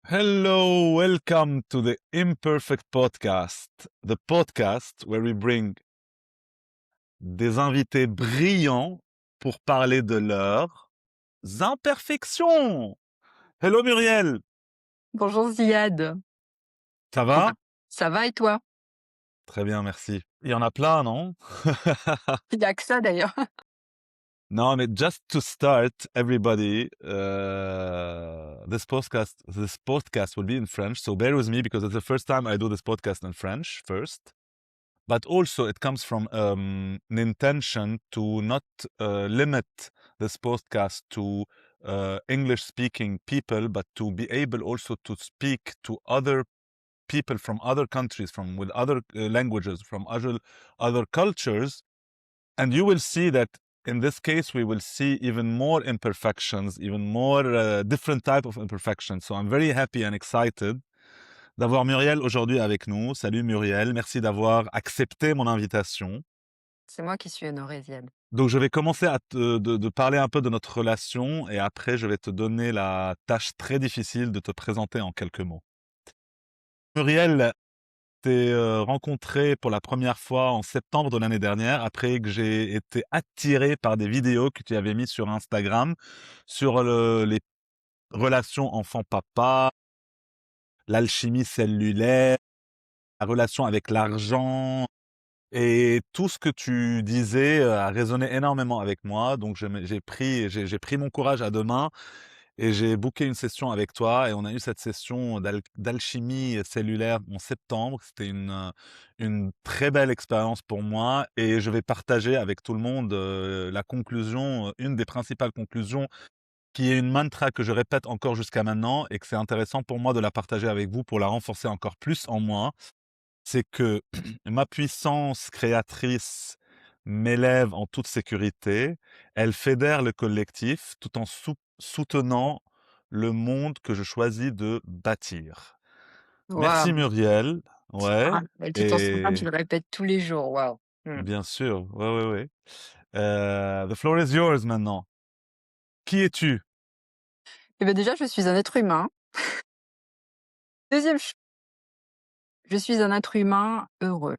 Hello, welcome to the Imperfect Podcast, the podcast where we bring des invités brillants pour parler de leurs imperfections. Hello Muriel, Bonjour Ziad. ça Enfin, va? ça va et toi? Très bien, merci. Il y en a plein, non? Il y a que ça d'ailleurs. No, mais just to start, everybody, this podcast will be in French, so bear with me because it's the first time I do this podcast in French first. But also it comes from an intention to not limit this podcast to English speaking people, but to be able also to speak to other people from other countries, from with other languages, from other cultures. And you will see that in this case, we will see even more imperfections, even more different type of imperfections. So I'm very happy and excited d'avoir Muriel aujourd'hui avec nous. Salut Muriel, merci d'avoir accepté mon invitation. C'est moi qui suis honorée, Ziad. Donc je vais commencer à de parler un peu de notre relation et après je vais te donner la tâche très difficile de te présenter en quelques mots. Muriel, t'ai rencontré pour la première fois en septembre de l'année dernière après que j'ai été attiré par des vidéos que tu avais mis sur Instagram sur les relations enfant-papa, l'alchimie cellulaire, la relation avec l'argent. Et tout ce que tu disais, a résonné énormément avec moi, donc j'ai pris mon courage à 2 mains et j'ai booké une session avec toi et on a eu cette session d'alchimie cellulaire en septembre. C'était une très belle expérience pour moi et je vais partager avec tout le monde, la conclusion, une des principales conclusions qui est une mantra que je répète encore jusqu'à maintenant et que c'est intéressant pour moi de la partager avec vous pour la renforcer encore plus en moi. C'est que ma puissance créatrice m'élève en toute sécurité, elle fédère le collectif tout en soutenant le monde que je choisis de bâtir. Merci Waouh! Muriel, ouais, Tu t'en souviens, et tu le répètes tous les jours, waouh! Mmh. bien sûr, ouais, ouais, ouais. The floor is yours maintenant. Qui es-tu? Et bah, déjà, je suis un être humain. Deuxième ch Je suis un être humain heureux.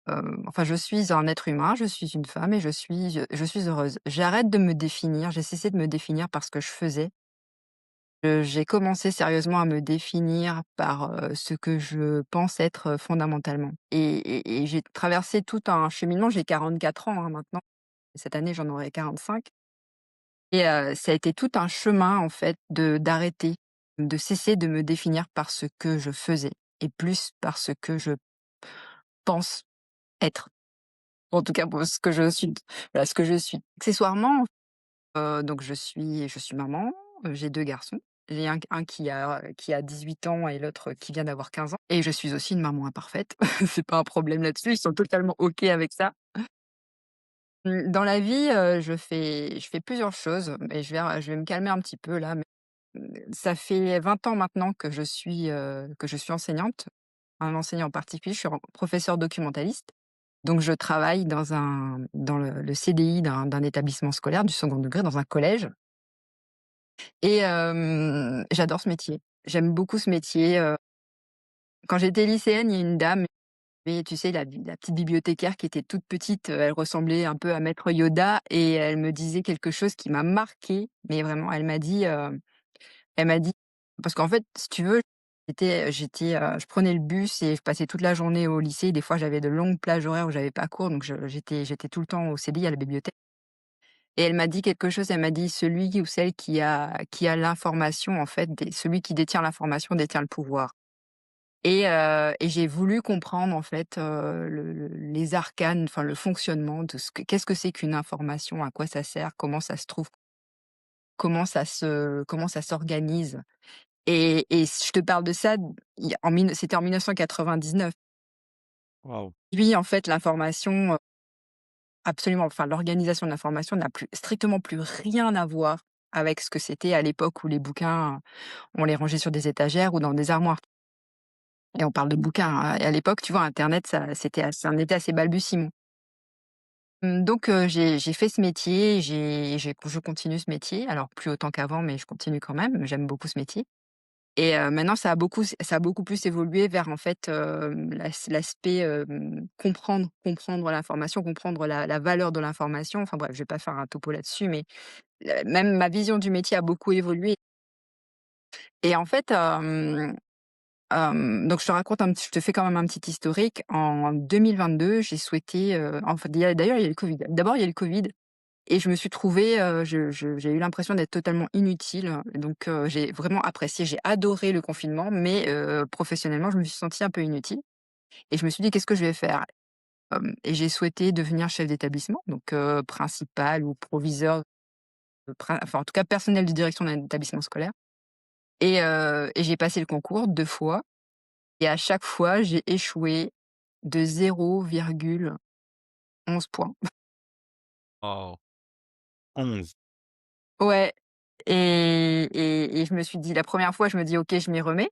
Enfin, je suis un être humain, je suis une femme et je suis heureuse. J'arrête de me définir, j'ai cessé de me définir par ce que je faisais. J'ai commencé sérieusement à me définir par, ce que je pense être, fondamentalement et j'ai traversé tout un cheminement. J'ai 44 ans, hein, maintenant. Cette année, j'en aurai 45 et ça a été tout un chemin, en fait, d'arrêter, de cesser de me définir par ce que je faisais et plus par ce que je pense être. En tout cas, pour ce que je suis, voilà, ce que je suis. Accessoirement, donc je suis maman, j'ai 2 garçons. J'ai un qui a 18 ans et l'autre qui vient d'avoir 15 ans et je suis aussi une maman imparfaite. C'est pas un problème là-dessus, ils sont totalement OK avec ça. Dans la vie, je fais plusieurs choses et je vais me calmer un petit peu là, mais ça fait 20 ans maintenant que je suis enseignante, un enseignant particulier, je suis professeure documentaliste. Donc je travaille dans le CDI d'un établissement scolaire du second degré dans un collège et j'adore ce métier. J'aime beaucoup ce métier, quand j'étais lycéenne, il y a une dame, mais tu sais la petite bibliothécaire qui était toute petite, elle ressemblait un peu à maître Yoda et elle me disait quelque chose qui m'a marquée, mais vraiment elle m'a dit parce qu'en fait, si tu veux, je prenais le bus et je passais toute la journée au lycée. Des fois, j'avais de longues plages horaires où j'avais pas cours, donc j'étais tout le temps au CDI, à la bibliothèque et elle m'a dit quelque chose, elle m'a dit: «Celui ou celle qui a l'information, en fait, celui qui détient l'information détient le pouvoir». Et j'ai voulu comprendre en fait, les arcanes, enfin le fonctionnement de qu'est-ce que c'est qu'une information? À quoi ça sert? Comment ça se trouve? Comment ça s'organise? Et je te parle de ça, c'était en 1999. Waouh! Lui, en fait, l'information, absolument, enfin l'organisation de l'information n'a plus strictement plus rien à voir avec ce que c'était à l'époque où les bouquins, on les rangeait sur des étagères ou dans des armoires. Et on parle de bouquins, hein, et à l'époque, tu vois, internet, ça en était à ses balbutiements. Donc j'ai fait ce métier, je continue ce métier, alors plus autant qu'avant, mais je continue quand même, j'aime beaucoup ce métier et maintenant ça a beaucoup plus évolué vers en fait, l'aspect, comprendre l'information, comprendre la valeur de l'information. Enfin bref, je vais pas faire un topo là-dessus, mais même ma vision du métier a beaucoup évolué et en fait, donc je te fais quand même un petit historique. En 2022, j'ai souhaité, enfin d'ailleurs il y a eu le Covid. D'abord il y a eu le Covid et je me suis trouvée, j'ai eu l'impression d'être totalement inutile, donc j'ai vraiment apprécié, j'ai adoré le confinement, mais professionnellement, je me suis sentie un peu inutile et je me suis dit: «Qu'est-ce que je vais faire?» Et j'ai souhaité devenir chef d'établissement, donc principal ou proviseur, enfin en tout cas personnel de direction d'un établissement scolaire et j'ai passé le concours 2 fois et à chaque fois, j'ai échoué de 0,11 points. Waouh! 11. Ouais et je me suis dit la première fois, je me dis: «OK, je m'y remets».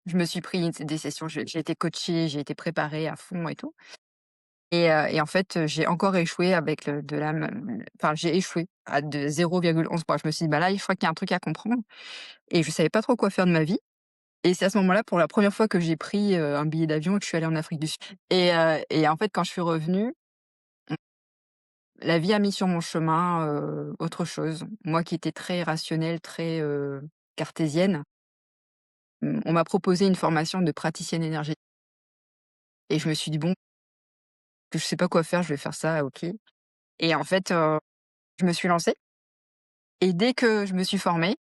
Je me suis pris des sessions, j'ai été coachée, j'ai été préparée à fond et tout et en fait, j'ai encore échoué avec le de la même enfin, j'ai échoué à de 0,11 points. Je me suis dit: «Bah, là, je crois qu'il y a un truc à comprendre» et je savais pas trop quoi faire de ma vie et c'est à ce moment-là, pour la première fois, que j'ai pris, un billet d'avion et que je suis allée en Afrique du Sud et en fait, quand je suis revenue, la vie a mis sur mon chemin, autre chose. Moi qui étais très rationnelle, très, cartésienne, on m'a proposé une formation de praticienne énergétique et je me suis dit: «Bon, que je sais pas quoi faire, je vais faire ça, OK» et en fait, je me suis lancée et dès que je me suis formée,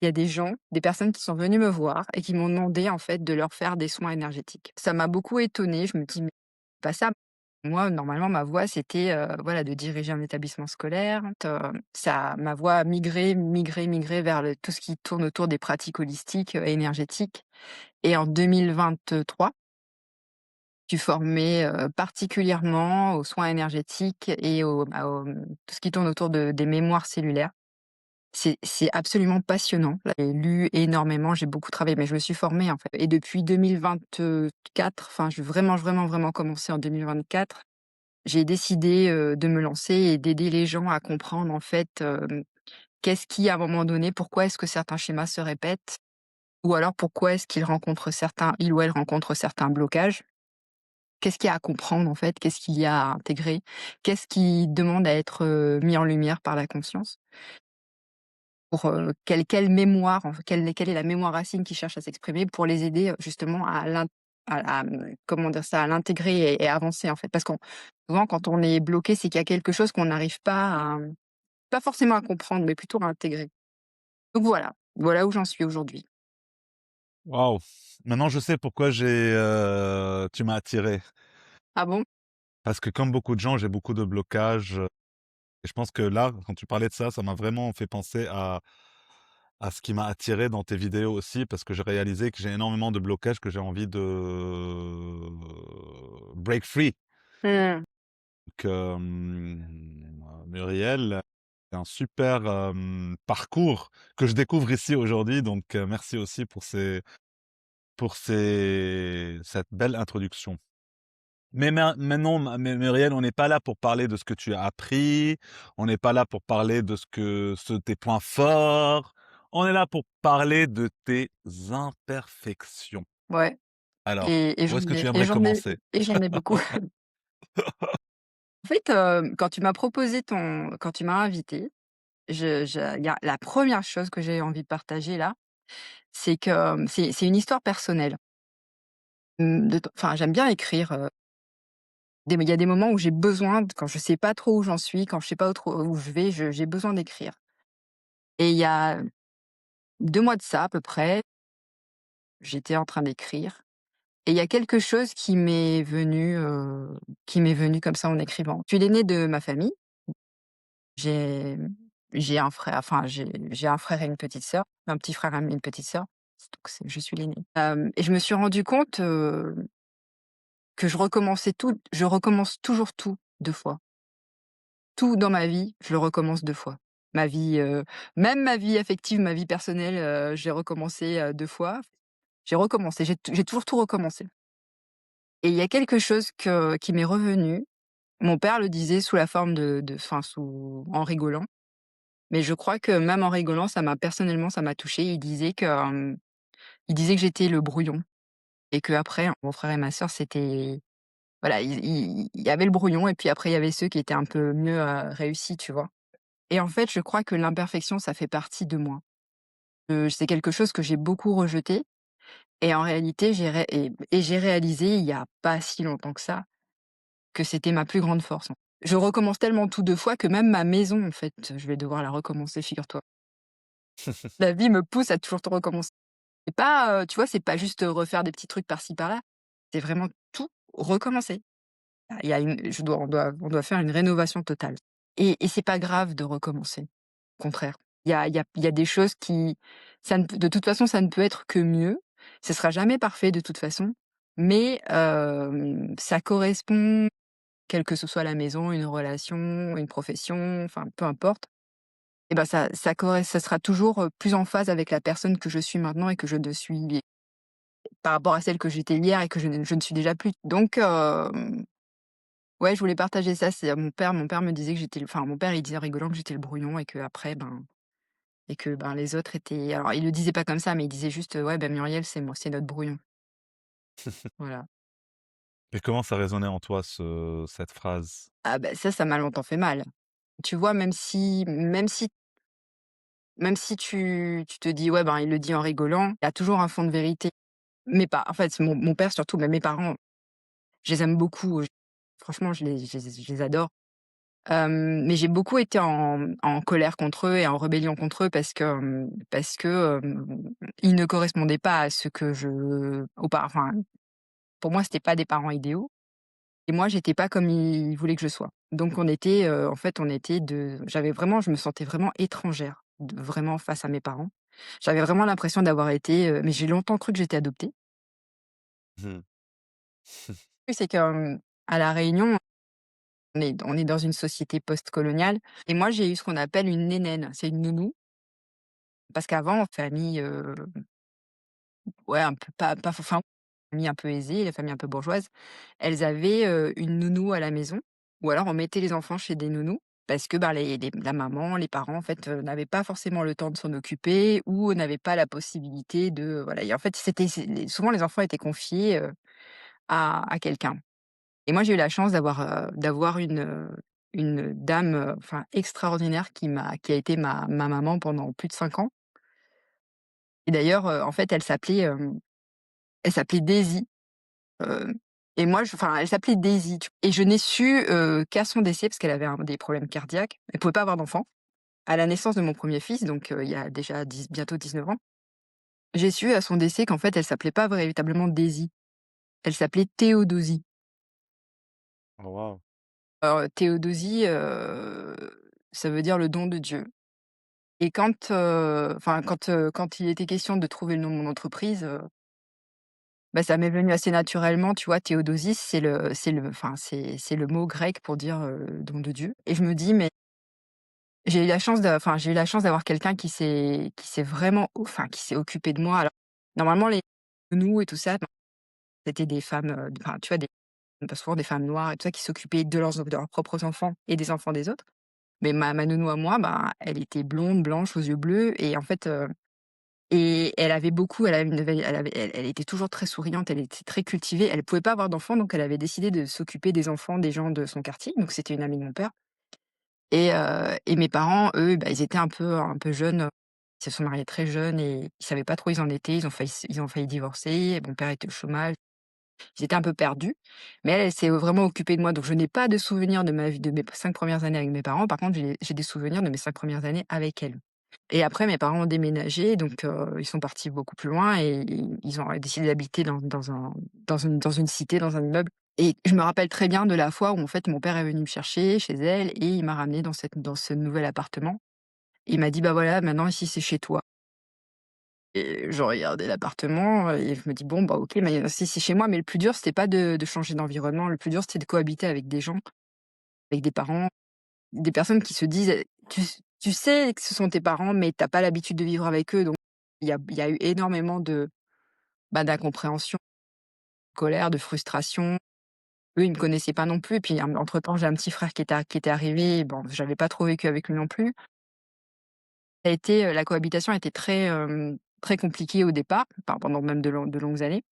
il y a des personnes qui sont venues me voir et qui m'ont demandé, en fait, de leur faire des soins énergétiques. Ça m'a beaucoup étonnée, je me dis: «Mais pas ça». Moi, normalement, ma voie, c'était, voilà, de diriger un établissement scolaire. Ça ma voie a migré vers tout ce qui tourne autour des pratiques holistiques, énergétiques et en 2023, je suis formée, particulièrement aux soins énergétiques et tout ce qui tourne autour des mémoires cellulaires. C'est absolument passionnant. J'ai lu énormément, j'ai beaucoup travaillé, mais je me suis formée, en fait et depuis 2024, enfin, j'ai vraiment commencé en 2024. J'ai décidé, de me lancer et d'aider les gens à comprendre en fait, qu'est-ce qui à un moment donné, pourquoi est-ce que certains schémas se répètent? Ou alors pourquoi est-ce ils ou elles rencontrent certains blocages? Qu'est-ce qu'il y a à comprendre en fait? Qu'est-ce qu'il y a à intégrer? Qu'est-ce qui demande à être, mis en lumière par la conscience? Pour, quelle mémoire, quelle est la mémoire racine qui cherche à s'exprimer pour les aider, justement comment dire ça? À l'intégrer et avancer en fait. Parce qu'on souvent quand on est bloqué, c'est qu'il y a quelque chose qu'on n'arrive pas à, pas forcément à comprendre, mais plutôt à intégrer. Donc voilà, voilà où j'en suis aujourd'hui. Waouh! Maintenant, je sais pourquoi tu m'as attiré. Ah bon? Parce que comme beaucoup de gens, j'ai beaucoup de blocages, et je pense que là, quand tu parlais de ça, ça m'a vraiment fait penser à ce qui m'a attiré dans tes vidéos aussi, parce que j'ai réalisé que j'ai énormément de blocages que j'ai envie de break free. Mmh. Donc, Muriel, c'est un super, parcours que je découvre ici aujourd'hui, donc merci aussi pour cette belle introduction. Mais maintenant, Muriel, on n'est pas là pour parler de ce que tu as appris, on n'est pas là pour parler de tes points forts, on est là pour parler de tes imperfections. Ouais Alors, où est-ce que tu aimerais commencer? et j'en ai beaucoup. En fait, quand tu m'as invitée, il y a la première chose que j'ai envie de partager là, c'est que, c'est une histoire personnelle. Enfin, j'aime bien écrire, il y a des moments où j'ai besoin quand je sais pas trop où j'en suis, quand je sais pas trop où je vais, j'ai besoin d'écrire et il y a 2 mois de ça à peu près, j'étais en train d'écrire et il y a quelque chose qui m'est venu comme ça en écrivant. Je suis l'aînée de ma famille. J'ai j'ai un frère, enfin j'ai un frère et une petite sœur, un petit frère et une petite sœur, donc je suis l'aînée. Hem Et je me suis rendu compte, que je recommence toujours tout 2 fois. Tout dans ma vie, je le recommence 2 fois. Ma vie, même ma vie affective, ma vie personnelle, j'ai recommencé, 2 fois. J'ai toujours tout recommencé et il y a quelque chose qui m'est revenu. Mon père le disait sous la forme enfin sous en rigolant, mais je crois que même en rigolant, personnellement, ça m'a touchée. Il disait que, Il disait que j'étais le brouillon et qu'après mon frère et ma sœur, c'était voilà, il y avait le brouillon et puis après il y avait ceux qui étaient un peu mieux, réussis, tu vois? Et en fait, je crois que l'imperfection, ça fait partie de moi. C'est quelque chose que j'ai beaucoup rejeté et en réalité, j'ai réalisé il y a pas si longtemps que ça, que c'était ma plus grande force. Je recommence tellement tout 2 fois que même ma maison, en fait, je vais devoir la recommencer, figure-toi. La vie me pousse à toujours tout recommencer. C'est pas, tu vois, c'est pas juste, refaire des petits trucs par-ci par-là, c'est vraiment tout recommencer. Il y a une je dois on doit faire une rénovation totale et c'est pas grave de recommencer. Au contraire. Il y a des choses qui ça ne peut de toute façon, ça ne peut être que mieux. Ce sera jamais parfait de toute façon, mais ça correspond, quelle que ce soit la maison, une relation, une profession, enfin peu importe, et ben ça sera toujours, plus en phase avec la personne que je suis maintenant et que je ne suis par rapport à celle que j'étais hier et que je ne suis déjà plus. Donc ouais, je voulais partager ça, c'est mon père me disait que j'étais mon père, il disait en rigolant que j'étais le brouillon et que, ben, les autres étaient alors il le disait pas comme ça, mais il disait juste, «Ouais, ben, Muriel, c'est moi, c'est notre brouillon». Voilà. Et comment ça résonnait en toi cette phrase? Ah bah, ça m'a longtemps fait mal. Tu vois, même si tu te dis: «Ouais, ben, il le dit en rigolant», il y a toujours un fond de vérité. En fait, c'est mon père surtout, mais mes parents, je les aime beaucoup, franchement, je les adore. Mais j'ai beaucoup été en colère contre eux et en rébellion contre eux parce que ils ne correspondaient pas à ce que je aupa enfin, pour moi, c'était pas des parents idéaux et moi, j'étais pas comme ils voulaient que je sois. Donc on était, en fait, on était de j'avais vraiment je me sentais vraiment étrangère, vraiment face à mes parents. J'avais vraiment l'impression d'avoir été, mais j'ai longtemps cru que j'étais adoptée. Mmh. Oui, c'est que, à La Réunion, on est dans une société post-coloniale et moi, j'ai eu ce qu'on appelle une nénenne. C'est une nounou. Parce qu'avant, famille, ouais, un peu pas enfin, famille un peu aisée, la famille un peu bourgeoise, elles avaient, une nounou à la maison ou alors on mettait les enfants chez des nounous parce que, bah, la maman, les parents, en fait, n'avaient pas forcément le temps de s'en occuper ou n'avaient pas la possibilité de voilà et en fait, souvent les enfants étaient confiés, à quelqu'un et moi, j'ai eu la chance d'avoir une dame, enfin extraordinaire qui a été ma maman pendant plus de 5 ans. Et d'ailleurs, en fait, elle s'appelait Daisy, heu et moi elle s'appelait Daisy, et je n'ai su, qu'à son décès parce qu'elle avait des problèmes cardiaques. Elle pouvait pas avoir d'enfant. À la naissance de mon premier fils, donc il y a déjà bientôt 19 ans, j'ai su à son décès qu'en fait, elle s'appelait pas véritablement Daisy, elle s'appelait Théodosie. Oh waouh! Alors, Théodosie, ça veut dire le don de Dieu et quand il était question de trouver le nom de mon entreprise, bah, ça m'est venu assez naturellement, tu vois? Théodosie, c'est le mot grec pour dire, don de Dieu et je me dis: «Mais j'ai eu la chance d'avoir quelqu'un qui s'est vraiment qui s'est occupé de moi». Alors, normalement, les nounous et tout ça, ben, c'était des femmes, tu vois? Souvent des femmes noires et tout ça qui s'occupaient de leurs propres enfants et des enfants des autres. Mais ma nounou à moi, bah, elle était blonde, blanche, aux yeux bleus et en fait, et elle était toujours très souriante, elle était très cultivée. Elle pouvait pas avoir d'enfants, donc elle avait décidé de s'occuper des enfants des gens de son quartier, donc c'était une amie de mon père et mes parents, eux, bah, ils étaient un peu jeunes, ils se sont mariés très jeunes et ils savaient pas trop où ils en étaient. Ils ont failli divorcer, mon père était au chômage. Ils étaient un peu perdus, mais elle s'est vraiment occupée de moi, donc je n'ai pas de souvenirs de ma vie de mes 5 premières années avec mes parents. Par contre, j'ai des souvenirs de mes 5 premières années avec elle. Et après mes parents ont déménagé, donc ils sont partis beaucoup plus loin et ils ont décidé d'habiter dans une cité, dans un immeuble et je me rappelle très bien de la fois où en fait mon père est venu me chercher chez elle et il m'a ramenée dans ce nouvel appartement. Il m'a dit: «Bah voilà, maintenant ici c'est chez toi». Et je regardais l'appartement et je me dis: «Bon, bah, OK, mais si c'est chez moi», mais le plus dur, c'était pas de changer d'environnement. Le plus dur, c'était de cohabiter avec des gens, avec des parents, des personnes qui se disent, tu sais que ce sont tes parents, mais tu as pas l'habitude de vivre avec eux, donc il y a eu énormément d'incompréhension, de colère, de frustration. Eux, ils me connaissaient pas non plus et puis, entre-temps, j'ai un petit frère qui était arrivé, bon, j'avais pas trop vécu avec lui non plus. La cohabitation a été très, très compliqué au départ, enfin pendant même de longues années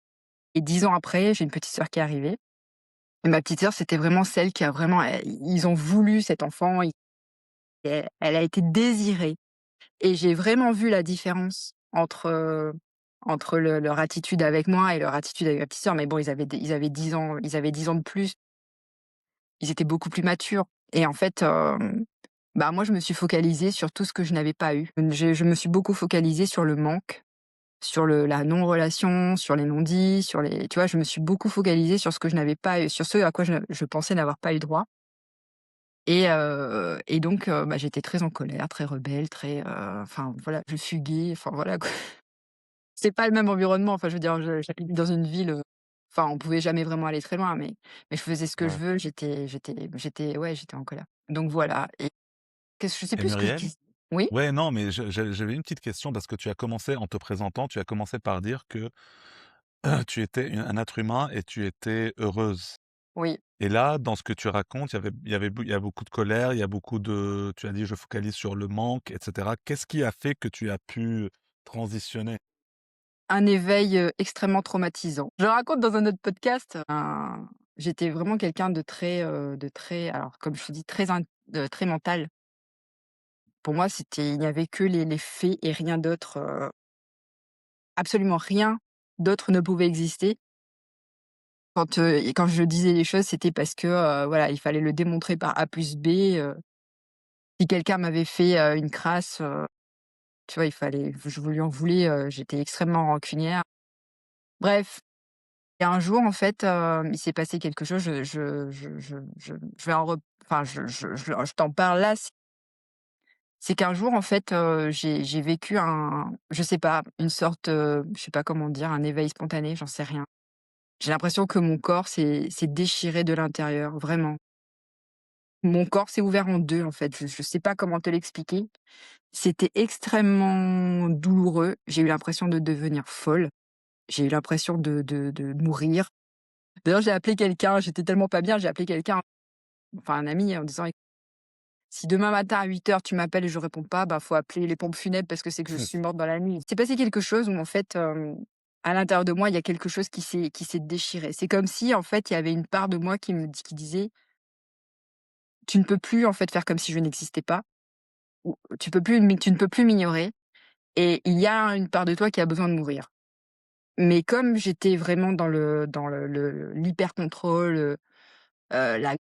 et 10 ans après, j'ai une petite sœur qui est arrivée et ma petite sœur, c'était vraiment celle qui a vraiment ils ont voulu cet enfant, elle a été désirée et j'ai vraiment vu la différence entre leur attitude avec moi et leur attitude avec ma petite sœur. Mais bon, ils avaient 10 ans, ils avaient 10 ans de plus, ils étaient beaucoup plus matures et en fait, bah, moi, je me suis focalisée sur tout ce que je n'avais pas eu. Je me suis beaucoup focalisée sur le manque, sur la non-relation, sur les non-dits, sur les tu vois? Je me suis beaucoup focalisée sur ce que je n'avais pas eu, sur ce à quoi je pensais n'avoir pas eu droit et donc bah, j'étais très en colère, très rebelle, très, enfin voilà, je fuguais, enfin voilà quoi. C'est pas le même environnement, enfin je veux dire, j'habite dans une ville, enfin on pouvait jamais vraiment aller très loin, mais je faisais ce que je Ouais. veux, ouais, j'étais en colère. Donc voilà et qu'est-ce je sais Et plus ce que je Muriel? dis oui? Ouais, non, mais j'avais une petite question parce que tu as commencé en te présentant, tu as commencé par dire que, tu étais un être humain et tu étais heureuse. Oui. Et là, dans ce que tu racontes, il y a beaucoup de colère, il y a beaucoup de tu as dit: «Je focalise sur le manque» et cetera. Qu'est-ce qui a fait que tu as pu transitionner? Un éveil, extrêmement traumatisant. Je raconte dans un autre podcast, j'étais vraiment quelqu'un de très alors comme je te dis très mental. Pour moi, il n'y avait que les faits et rien d'autre, absolument rien d'autre ne pouvait exister. Quand je disais les choses, c'était parce que, voilà, il fallait le démontrer par A plus B, si quelqu'un m'avait fait, une crasse, tu vois, je lui en voulais, j'étais extrêmement rancunière. Bref. Et un jour, en fait, il s'est passé quelque chose, je vais en rep enfin, je t'en parle là, c'est qu'un jour, en fait, j'ai vécu je sais pas, une sorte, je sais pas comment dire, un éveil spontané, j'en sais rien. J'ai l'impression que mon corps s'est déchiré de l'intérieur, vraiment. Mon corps s'est ouvert en 2 en fait, je sais pas comment te l'expliquer. C'était extrêmement douloureux, j'ai eu l'impression de devenir folle, j'ai eu l'impression de mourir. D'ailleurs, j'ai appelé quelqu'un, j'étais tellement pas bien, j'ai appelé quelqu'un, enfin un ami en disant: «Si demain matin à 8 heures tu m'appelles et je réponds pas, bah, faut appeler les pompes funèbres parce que c'est que je suis morte dans la nuit». Il s'est passé quelque chose où en fait, à l'intérieur de moi, il y a quelque chose qui s'est déchiré. C'est comme si en fait, il y avait une part de moi qui disait: «Tu ne peux plus en fait faire comme si je n'existais pas ou tu ne peux plus m'ignorer et il y a une part de toi qui a besoin de mourir». Mais comme j'étais vraiment dans l'hyper contrôle, la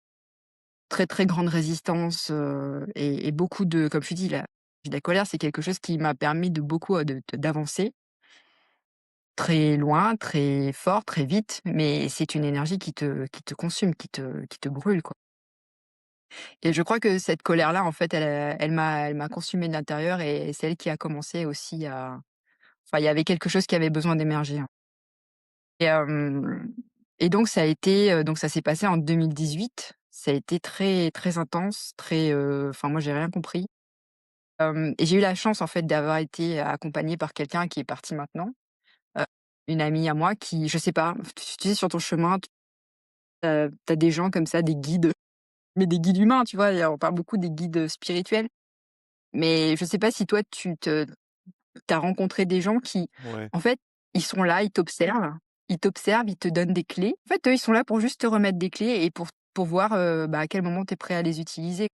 très, très grande résistance, et beaucoup de comme je dis la colère, c'est quelque chose qui m'a permis de beaucoup, d'avancer très loin, très fort, très vite, mais c'est une énergie qui te consume, qui te brûle, quoi. Et je crois que cette colère-là, en fait, elle m'a consumée de l'intérieur et c'est elle qui a commencé aussi à enfin, il y avait quelque chose qui avait besoin d'émerger, hein. Et donc donc ça s'est passé en 2018. Ça a été très, très intense, très, enfin moi j'ai rien compris. Et j'ai eu la chance en fait d'avoir été accompagnée par quelqu'un qui est parti maintenant, heu, une amie à moi qui je sais pas, tu sais sur ton chemin, tu des gens comme ça, des guides, mais des guides humains, tu vois? Et on parle beaucoup des guides, spirituels, mais je sais pas si toi tu as rencontré des gens qui, Ouais. en fait, ils sont là, ils t'observent, ils te donnent des clés. En fait, eux, ils sont là pour juste te remettre des clés et pour voir, bah, à quel moment tu es prêt à les utiliser.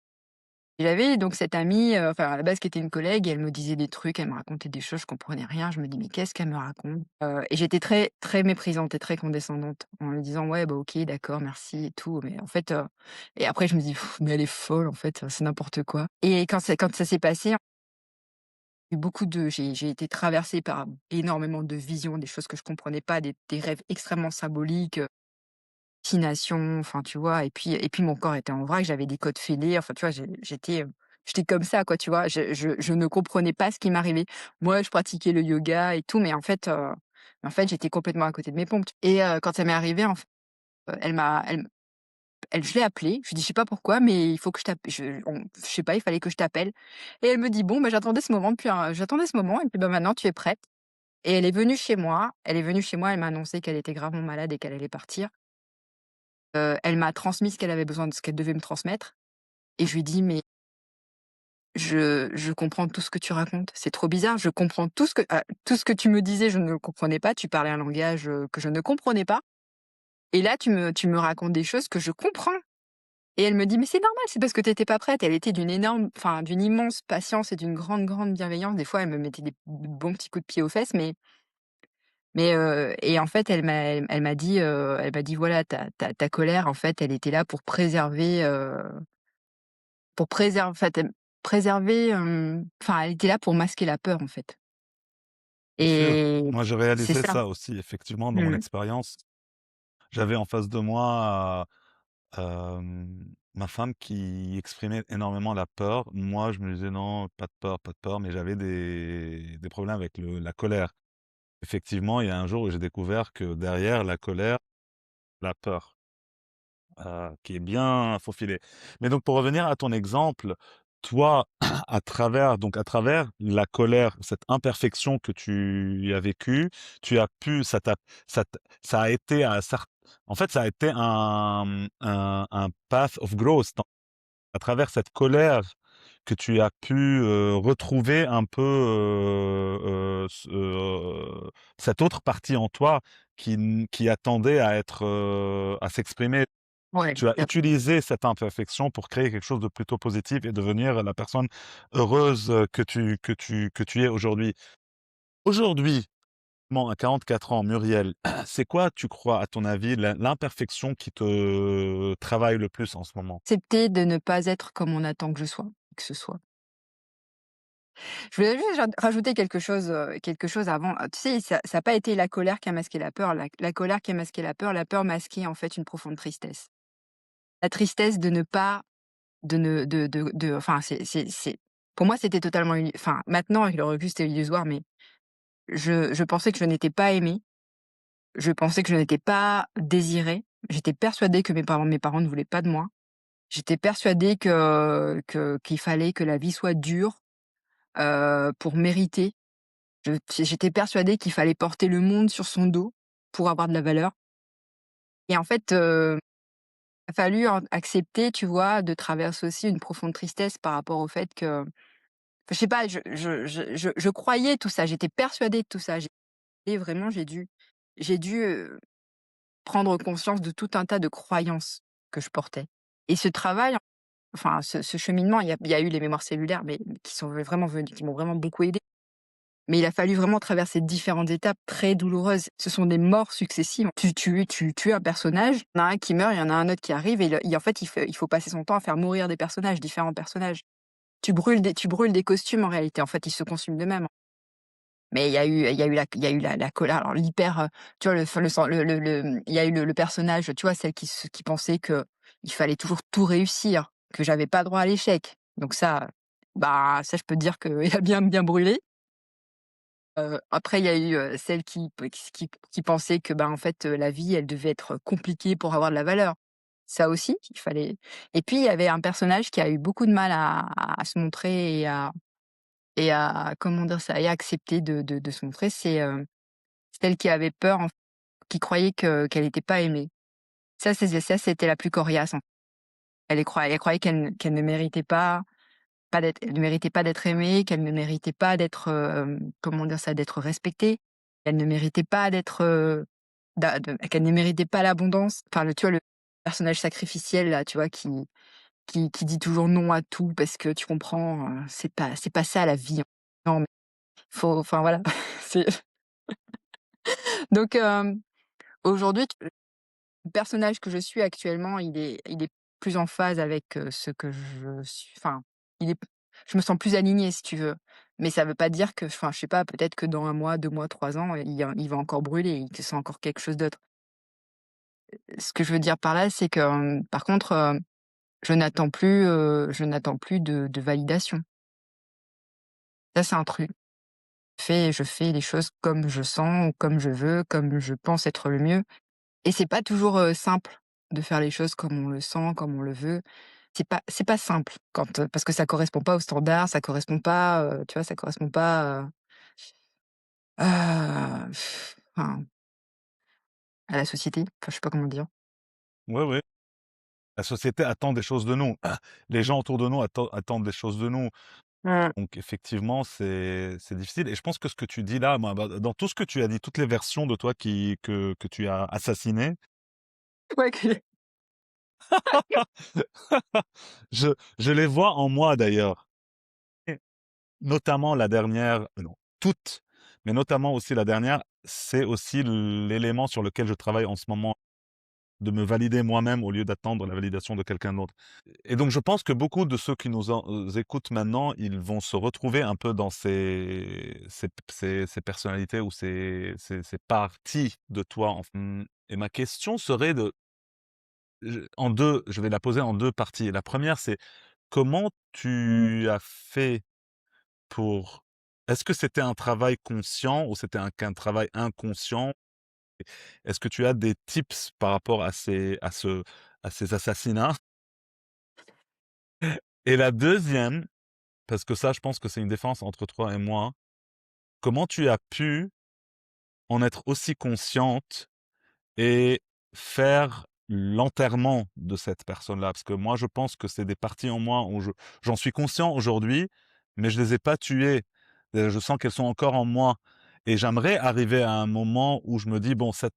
J'avais donc cette amie, enfin à la base qui était une collègue et elle me disait des trucs, elle me racontait des choses, je comprenais rien. Je me dis: «Mais qu'est-ce qu'elle me raconte?» Et j'étais très, très méprisante et très condescendante en lui disant: «Ouais, bah, OK, d'accord, merci et tout», mais en fait, et après je me dis: «Mais elle est folle en fait, c'est n'importe quoi» et quand ça s'est passé, j'ai été traversée par énormément de visions, des choses que je comprenais pas, des rêves extrêmement symboliques, hallucinations, enfin, tu vois? Et puis mon corps était en vrac, j'avais des côtes fêlées, enfin, tu vois? J'étais comme ça, quoi, tu vois? Je ne comprenais pas ce qui m'arrivait. Moi, je pratiquais le yoga et tout, mais en fait, j'étais complètement à côté de mes pompes et quand ça m'est arrivé, en fait, elle m'a elle je l'ai appelée, je lui ai dit: «Je sais pas pourquoi, mais il faut que je t'appe je sais pas, il fallait que je t'appelle» et elle me dit: «Bon, bah, j'attendais ce moment et puis, bah, maintenant tu es prête» et elle est venue chez moi, elle m'a annoncé qu'elle était gravement malade et qu'elle allait partir. Elle m'a transmis ce qu'elle avait besoin de ce qu'elle devait me transmettre et je lui ai dit: «Mais je comprends tout ce que tu racontes. C'est trop bizarre, je comprends tout ce que tu me disais, je ne le comprenais pas. Tu parlais un langage, que je ne comprenais pas et là, tu me racontes des choses que je comprends et elle me dit: «Mais c'est normal, c'est parce que tu étais pas prête». Elle était d'une immense patience et d'une grande, grande bienveillance. Des fois, elle me mettait des bons petits coups de pied aux fesses, et en fait, elle m'a dit: «Voilà, ta colère, en fait, elle était là en fait, préserver, enfin, elle était là pour masquer la peur, en fait». Bien sûr. Et Moi, j'ai c'est réalisé ça. ça aussi, effectivement, dans mon Mmh. expérience. J'avais en face de moi, ma femme qui exprimait énormément la peur. Moi, je me disais: «Non, pas de peur», mais j'avais des problèmes avec la colère. Effectivement, il y a un jour où j'ai découvert que derrière la colère, la peur. Qui est bien faufilé. Mais donc pour revenir à ton exemple, toi, à travers la colère, cette imperfection que tu as vécue, tu as pu ça a été un cer en fait, ça a été un path of growth à travers cette colère que tu as pu, retrouver un peu, cette autre partie en toi qui attendait à être, à s'exprimer. Ouais, Tu as yep. utilisé cette imperfection pour créer quelque chose de plutôt positif et devenir la personne heureuse, que tu es aujourd'hui. Aujourd'hui, bon, à 44 ans, Muriel, c'est quoi, tu crois, à ton avis, l'imperfection qui te travaille le plus en ce moment? Accepter de ne pas être comme on attend que ce soit. Je voulais juste rajouter quelque chose avant. Tu sais, ça a pas été la colère qui a masqué la peur. La colère qui a masqué la peur masquait, en fait, une profonde tristesse. La tristesse de ne pas enfin, c'est pour moi, c'était totalement enfin, maintenant, avec le recul, c'était illusoire, mais je pensais que je n'étais pas aimée. Je pensais que je n'étais pas désirée. J'étais persuadée que mes parents ne voulaient pas de moi. J'étais persuadée qu'il fallait que la vie soit dure, pour mériter. J'étais persuadée qu'il fallait porter le monde sur son dos pour avoir de la valeur et en fait, il a fallu accepter, tu vois, de traverser aussi une profonde tristesse par rapport au fait que je sais pas, je croyais tout ça, j'étais persuadée de tout ça. J'ai dû, prendre conscience de tout un tas de croyances que je portais et ce travail, enfin ce cheminement, il y a eu les mémoires cellulaires, mais qui m'ont vraiment beaucoup aidée. Mais il a fallu vraiment traverser différentes étapes très douloureuses. Ce sont des morts successives. Tu tues un personnage, il y en a un qui meurt, il y en a un autre qui arrive en fait, il faut passer son temps à faire mourir des personnages, différents personnages. Tu brûles des costumes en réalité, en fait, ils se consument d'eux-mêmes. Mais il y a eu la colère, alors tu vois, il y a eu le personnage, tu vois, celle qui pensait que il fallait toujours tout réussir, que j'avais pas droit à l'échec. Donc ça, bah, ça je peux te dire qu'il a bien, bien brûlé. Après il y a eu, celle qui pensait que, bah, en fait, la vie elle devait être compliquée pour avoir de la valeur. Ça aussi, il fallait et puis il y avait un personnage qui a eu beaucoup de mal à se montrer et à comment dire ça? Et à accepter de se montrer, c'est, celle qui avait peur qui croyait qu'elle était pas aimée. Ça c'était la plus coriace, elle croyait qu'elle ne méritait pas d'être aimée, qu'elle ne méritait pas d'être, comment dire ça? D'être respectée. Elle ne méritait pas d'être, qu'elle ne méritait pas l'abondance. Enfin, tu vois, le personnage sacrificiel là, tu vois, qui dit toujours non à tout parce que tu comprends, c'est pas ça la vie. Non, mais enfin voilà, c'est donc aujourd'hui, le personnage que je suis actuellement, il est plus en phase avec, ce que je suis, enfin, il est je me sens plus alignée si tu veux. Mais ça veut pas dire que, enfin, je sais pas, peut-être que dans 1 mois, 2 mois, 3 ans, il va encore brûler, que c'est encore quelque chose d'autre. Ce que je veux dire par là, c'est que, par contre, je n'attends plus de validation. Ça, c'est un truc. Je fais les choses comme je sens, ou comme je veux, comme je pense être le mieux. Et c'est pas toujours, simple de faire les choses comme on le sent, comme on le veut. C'est pas simple parce que ça correspond pas aux standards, ça correspond pas, tu vois, ça correspond pas, à enfin, à la société. Enfin, je sais pas comment dire. Ouais, ouais. La société attend des choses de nous. Les gens autour de nous attendent des choses de nous. Mmh. Donc effectivement, c'est difficile et je pense que ce que tu dis là, moi, bah, dans tout ce que tu as dit, toutes les versions de toi que tu as assassinées, Ouais, que je les vois en moi d'ailleurs. Et notamment la dernière, non, toutes, mais notamment aussi la dernière, c'est aussi l'élément sur lequel je travaille en ce moment, de me valider moi-même au lieu d'attendre la validation de quelqu'un d'autre. Et donc je pense que beaucoup de ceux qui écoutent maintenant, ils vont se retrouver un peu dans ces personnalités ou ces parties de toi. Et ma question serait je vais la poser en 2 parties. La première, c'est comment tu as fait pour est-ce que c'était un travail conscient ou c'était qu'un travail inconscient? Est-ce que tu as des tips par rapport à ces assassinats? Et la deuxième, parce que ça, je pense que c'est une différence entre toi et moi, comment tu as pu en être aussi consciente et faire l'enterrement de cette personne-là? Parce que moi, je pense que c'est des parties en moi où j'en suis conscient aujourd'hui, mais je les ai pas tuées. Je sens qu'elles sont encore en moi et j'aimerais arriver à un moment où je me dis: «Bon, cette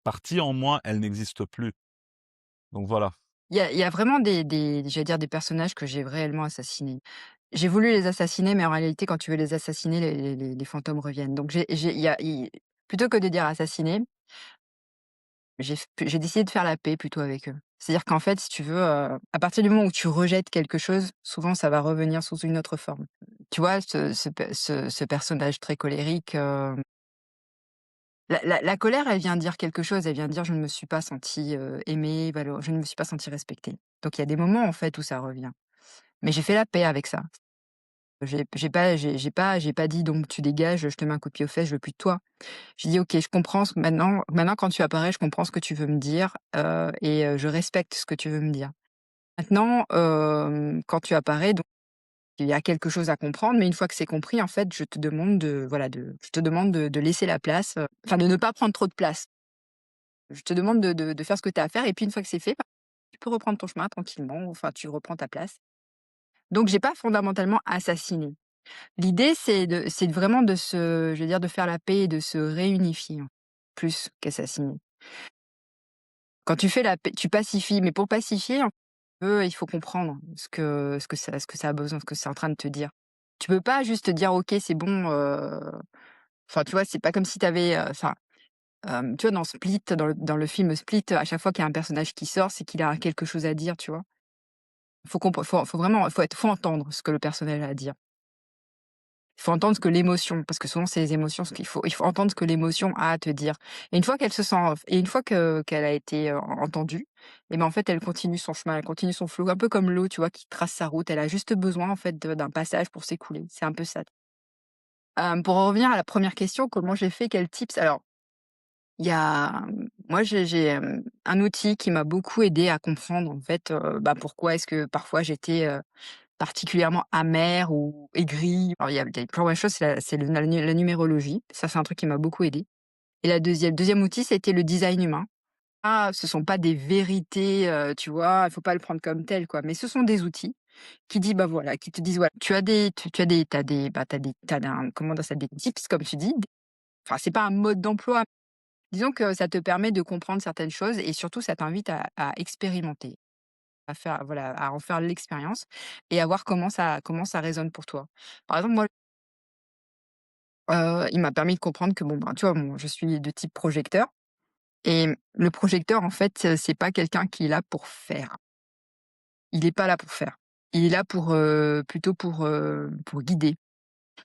partie en moi, elle n'existe plus». Donc voilà. il y a vraiment des j'allais dire des personnages que j'ai réellement assassinés. J'ai voulu les assassiner, mais en réalité, quand tu veux les assassiner, les fantômes reviennent. Donc j'ai il y a i plutôt que de dire assassiner, j'ai décidé de faire la paix plutôt avec eux. C'est-à-dire qu'en fait, si tu veux, à partir du moment où tu rejettes quelque chose, souvent ça va revenir sous une autre forme. Tu vois, ce personnage très colérique, la colère, elle vient dire quelque chose, elle vient dire: «Je ne me suis pas sentie, aimée, je ne me suis pas sentie respectée». Donc il y a des moments, en fait, où ça revient. Mais j'ai fait la paix avec ça. J'ai pas dit: «Donc tu dégages, je te mets un coup de pied aux fesses, je veux plus de toi». J'ai dit: «OK, je comprends ce maintenant quand tu apparais, je comprends ce que tu veux me dire, je respecte ce que tu veux me dire. Maintenant, quand tu apparais, donc il y a quelque chose à comprendre, mais une fois que c'est compris, en fait, je te demande de laisser la place, enfin de ne pas prendre trop de place. Je te demande de faire ce que tu as à faire et puis une fois que c'est fait, bah, tu peux reprendre ton chemin tranquillement, enfin tu reprends ta place». Donc j'ai pas fondamentalement assassiné. L'idée, c'est vraiment je veux dire, de faire la paix et de se réunifier, plus qu'assassiner. Quand tu fais la paix, tu pacifies, mais pour pacifier, il faut comprendre ce que ça a besoin, ce que c'est en train de te dire. Tu peux pas juste te dire: «OK, c'est bon», enfin, tu vois, c'est pas comme si tu avais, enfin, tu vois, dans Split, dans le film Split, à chaque fois qu'il y a un personnage qui sort, c'est qu'il a quelque chose à dire, tu vois? Faut vraiment faut entendre ce que le personnage a à dire. Il faut entendre ce que l'émotion, parce que souvent c'est les émotions, ce il faut entendre ce que l'émotion a à te dire. Et une fois qu'elle a été, entendue, et ben, en fait, elle continue son chemin, elle continue son flot, un peu comme l'eau, tu vois, qui trace sa route. Elle a juste besoin, en fait, d'un passage pour s'écouler. C'est un peu ça. Pour en revenir à la première question, comment j'ai fait? Quels tips? Alors, il y a, moi, un outil qui m'a beaucoup aidé à comprendre, en fait, bah, pourquoi est-ce que parfois j'étais, particulièrement amère ou aigrie. Alors il y a la première chose, c'est la numérologie. Ça, c'est un truc qui m'a beaucoup aidée. Et le deuxième outil, c'était le design humain. Ah, ce sont pas des vérités, tu vois? Il faut pas le prendre comme tel, quoi, mais ce sont des outils bah, voilà, qui te disent, voilà, tu as un comment dire ça? Des tips, comme tu dis. Enfin, c'est pas un mode d'emploi. Disons que ça te permet de comprendre certaines choses et surtout ça t'invite à expérimenter. À faire, voilà, à en faire l'expérience et à voir comment ça résonne pour toi. Par exemple, moi, il m'a permis de comprendre que bon, ben, tu vois, bon, je suis de type projecteur et le projecteur, en fait, c'est pas quelqu'un qui est là pour faire. Il est pas là pour faire. Il est là plutôt pour guider.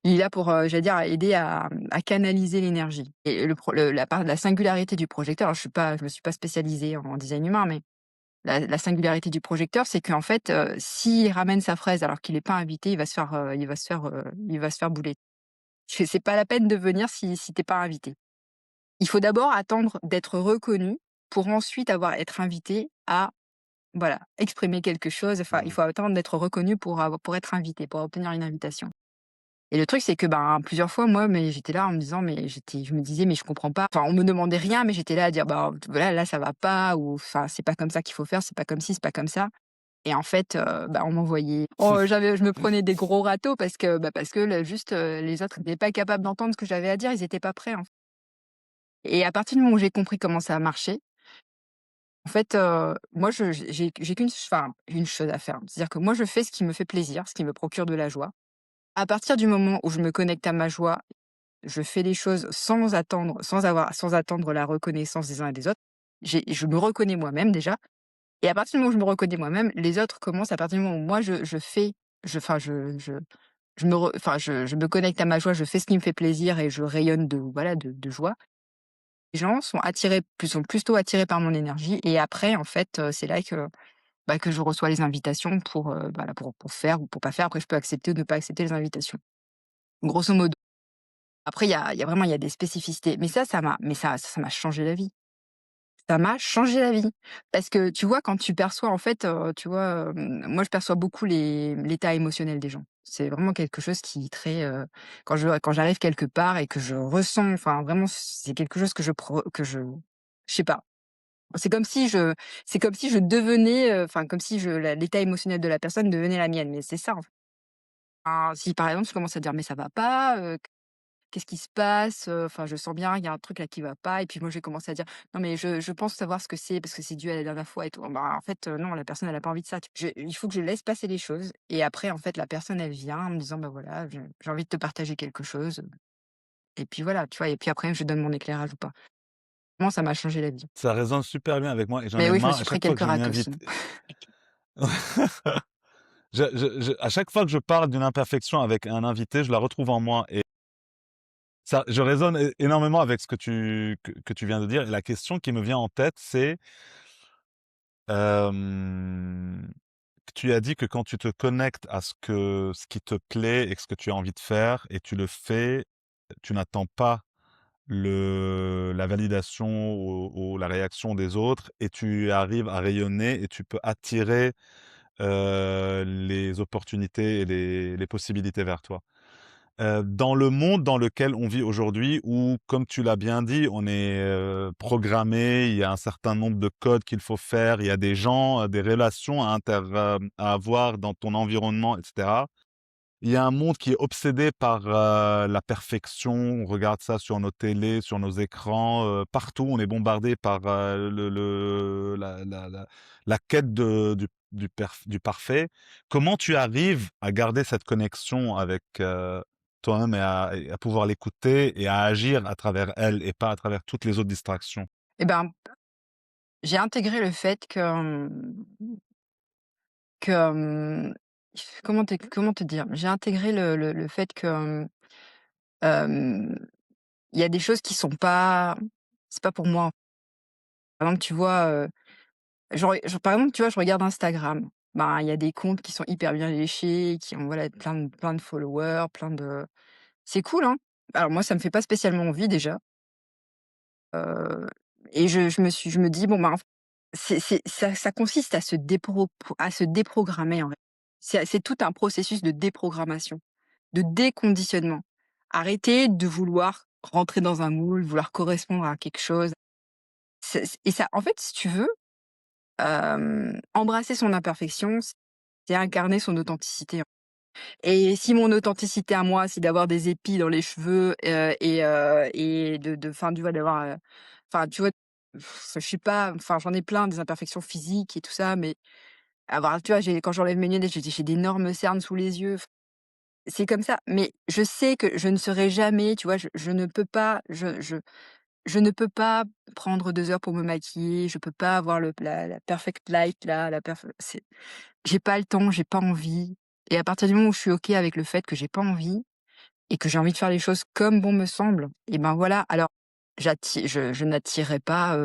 Il est là pour, j'allais dire, aider à canaliser l'énergie et la singularité du projecteur, alors je me suis pas spécialisée en design humain, mais la singularité du projecteur, c'est qu'en fait, s'il ramène sa fraise alors qu'il est pas invité, il va se faire bouler. C'est pas la peine de venir si tu pas invité. Il faut d'abord attendre d'être reconnu pour ensuite être invité à, voilà, exprimer quelque chose. Enfin, il Mmh. faut attendre d'être reconnu pour être invité, pour obtenir une invitation. Et le truc, c'est que, ben, plusieurs fois, moi, mais j'étais là en me disant, je me disais: «Mais je comprends pas». Enfin, on me demandait rien, mais j'étais là à dire: «Bah, voilà, là, ça va pas» ou enfin, «C'est pas comme ça qu'il faut faire, c'est pas comme ci, c'est pas comme ça». et en fait, bah, on m'envoyait je me prenais des gros râteaux parce que les autres n'étaient pas capables d'entendre ce que j'avais à dire, ils étaient pas prêts, en fait. Et à partir du moment où j'ai compris comment ça marchait, en fait, moi j'ai une chose à faire. C'est-à-dire que moi je fais ce qui me fait plaisir, ce qui me procure de la joie. À partir du moment où je me connecte à ma joie, je fais les choses sans attendre la reconnaissance des uns et des autres. Je me reconnais moi-même déjà, et à partir du moment où je me reconnais moi-même, les autres commencent à partir du moment où moi je fais, je me connecte à ma joie, je fais ce qui me fait plaisir et je rayonne de joie. Les gens sont plutôt attirés par mon énergie, et après en fait, c'est là que je reçois les invitations pour faire ou pour pas faire. Après je peux accepter ou ne pas accepter les invitations. Grosso modo. Après il y a des spécificités, mais ça m'a changé la vie. Ça m'a changé la vie. Parce que tu vois, quand tu perçois en fait, tu vois, moi je perçois beaucoup l'état émotionnel des gens. C'est vraiment quelque chose qui est très, quand j'arrive quelque part et que je ressens, enfin vraiment c'est quelque chose je sais pas. C'est comme si je c'est comme si je devenais, enfin comme si l'état émotionnel de la personne devenait la mienne, mais c'est ça en fait. Enfin, si par exemple je commence à dire: «Mais ça va pas, qu'est-ce qui se passe? Enfin, je sens bien, il y a un truc là qui va pas», et puis moi, j'ai commencé à dire: «Non, mais je pense savoir ce que c'est parce que c'est dû à la dernière fois et tout». Bah, en fait, non, la personne, elle a pas envie de ça. Il faut que je laisse passer les choses, et après, en fait, la personne, elle vient en me disant: «Bah, voilà, j'ai envie de te partager quelque chose», et puis voilà, tu vois? Et puis après, je donne mon éclairage ou pas. Moi, ça m'a changé la vie. Ça résonne super bien avec moi et j'en Mais ai oui, je me marre à suis pris chaque fois quelques que je râteaux m'invite. sinon. À chaque fois que je parle d'une imperfection avec un invité, je la retrouve en moi et ça je résonne énormément avec ce que tu viens de dire et la question qui me vient en tête, c'est, hem, que tu as dit que quand tu te connectes à ce qui te plaît et ce que tu as envie de faire et tu le fais, tu n'attends pas la validation ou la réaction des autres et tu arrives à rayonner et tu peux attirer, les opportunités et les possibilités vers toi. Dans le monde dans lequel on vit aujourd'hui où, comme tu l'as bien dit, on est, programmé, il y a un certain nombre de codes qu'il faut faire, il y a des gens, des relations à avoir dans ton environnement et cetera. Il y a un monde qui est obsédé par, la perfection. On regarde ça sur nos télés, sur nos écrans, partout. On est bombardé par, le la quête du parfait. Comment tu arrives à garder cette connexion avec, toi-même et à pouvoir l'écouter et à agir à travers elle et pas à travers toutes les autres distractions? Et ben, j'ai intégré le fait que, comment te dire? J'ai intégré le fait que, il y a des choses qui sont pas c'est pas pour moi. Par exemple, tu vois, par exemple, tu vois, je regarde Instagram. Ben, il y a des comptes qui sont hyper bien léchés, qui ont, voilà, plein de followers, c'est cool, hein. Alors moi, ça me fait pas spécialement envie déjà, heu et je me dis: «Bon, ben, ça consiste à se déprogrammer, en fait». C'est tout un processus de déprogrammation, de déconditionnement. Arrêter de vouloir rentrer dans un moule, vouloir correspondre à quelque chose. Et ça, en fait, si tu veux, embrasser son imperfection, c'est incarner son authenticité. Et si mon authenticité à moi, c'est d'avoir des épis dans les cheveux, et de enfin, tu vois, d'avoir, enfin, tu vois, je sais pas, enfin, j'en ai plein des imperfections physiques et tout ça, mais avoir, tu vois, quand j'enlève mes lunettes, j'ai d'énormes cernes sous les yeux. C'est comme ça, mais je sais que je ne serai jamais, tu vois, je ne peux pas, je ne peux pas prendre 2 heures pour me maquiller, je peux pas avoir la perfect light là, j'ai pas le temps, j'ai pas envie, et à partir du moment où je suis OK avec le fait que j'ai pas envie et que j'ai envie de faire les choses comme bon me semble, et ben, voilà, alors je n'attirerai pas,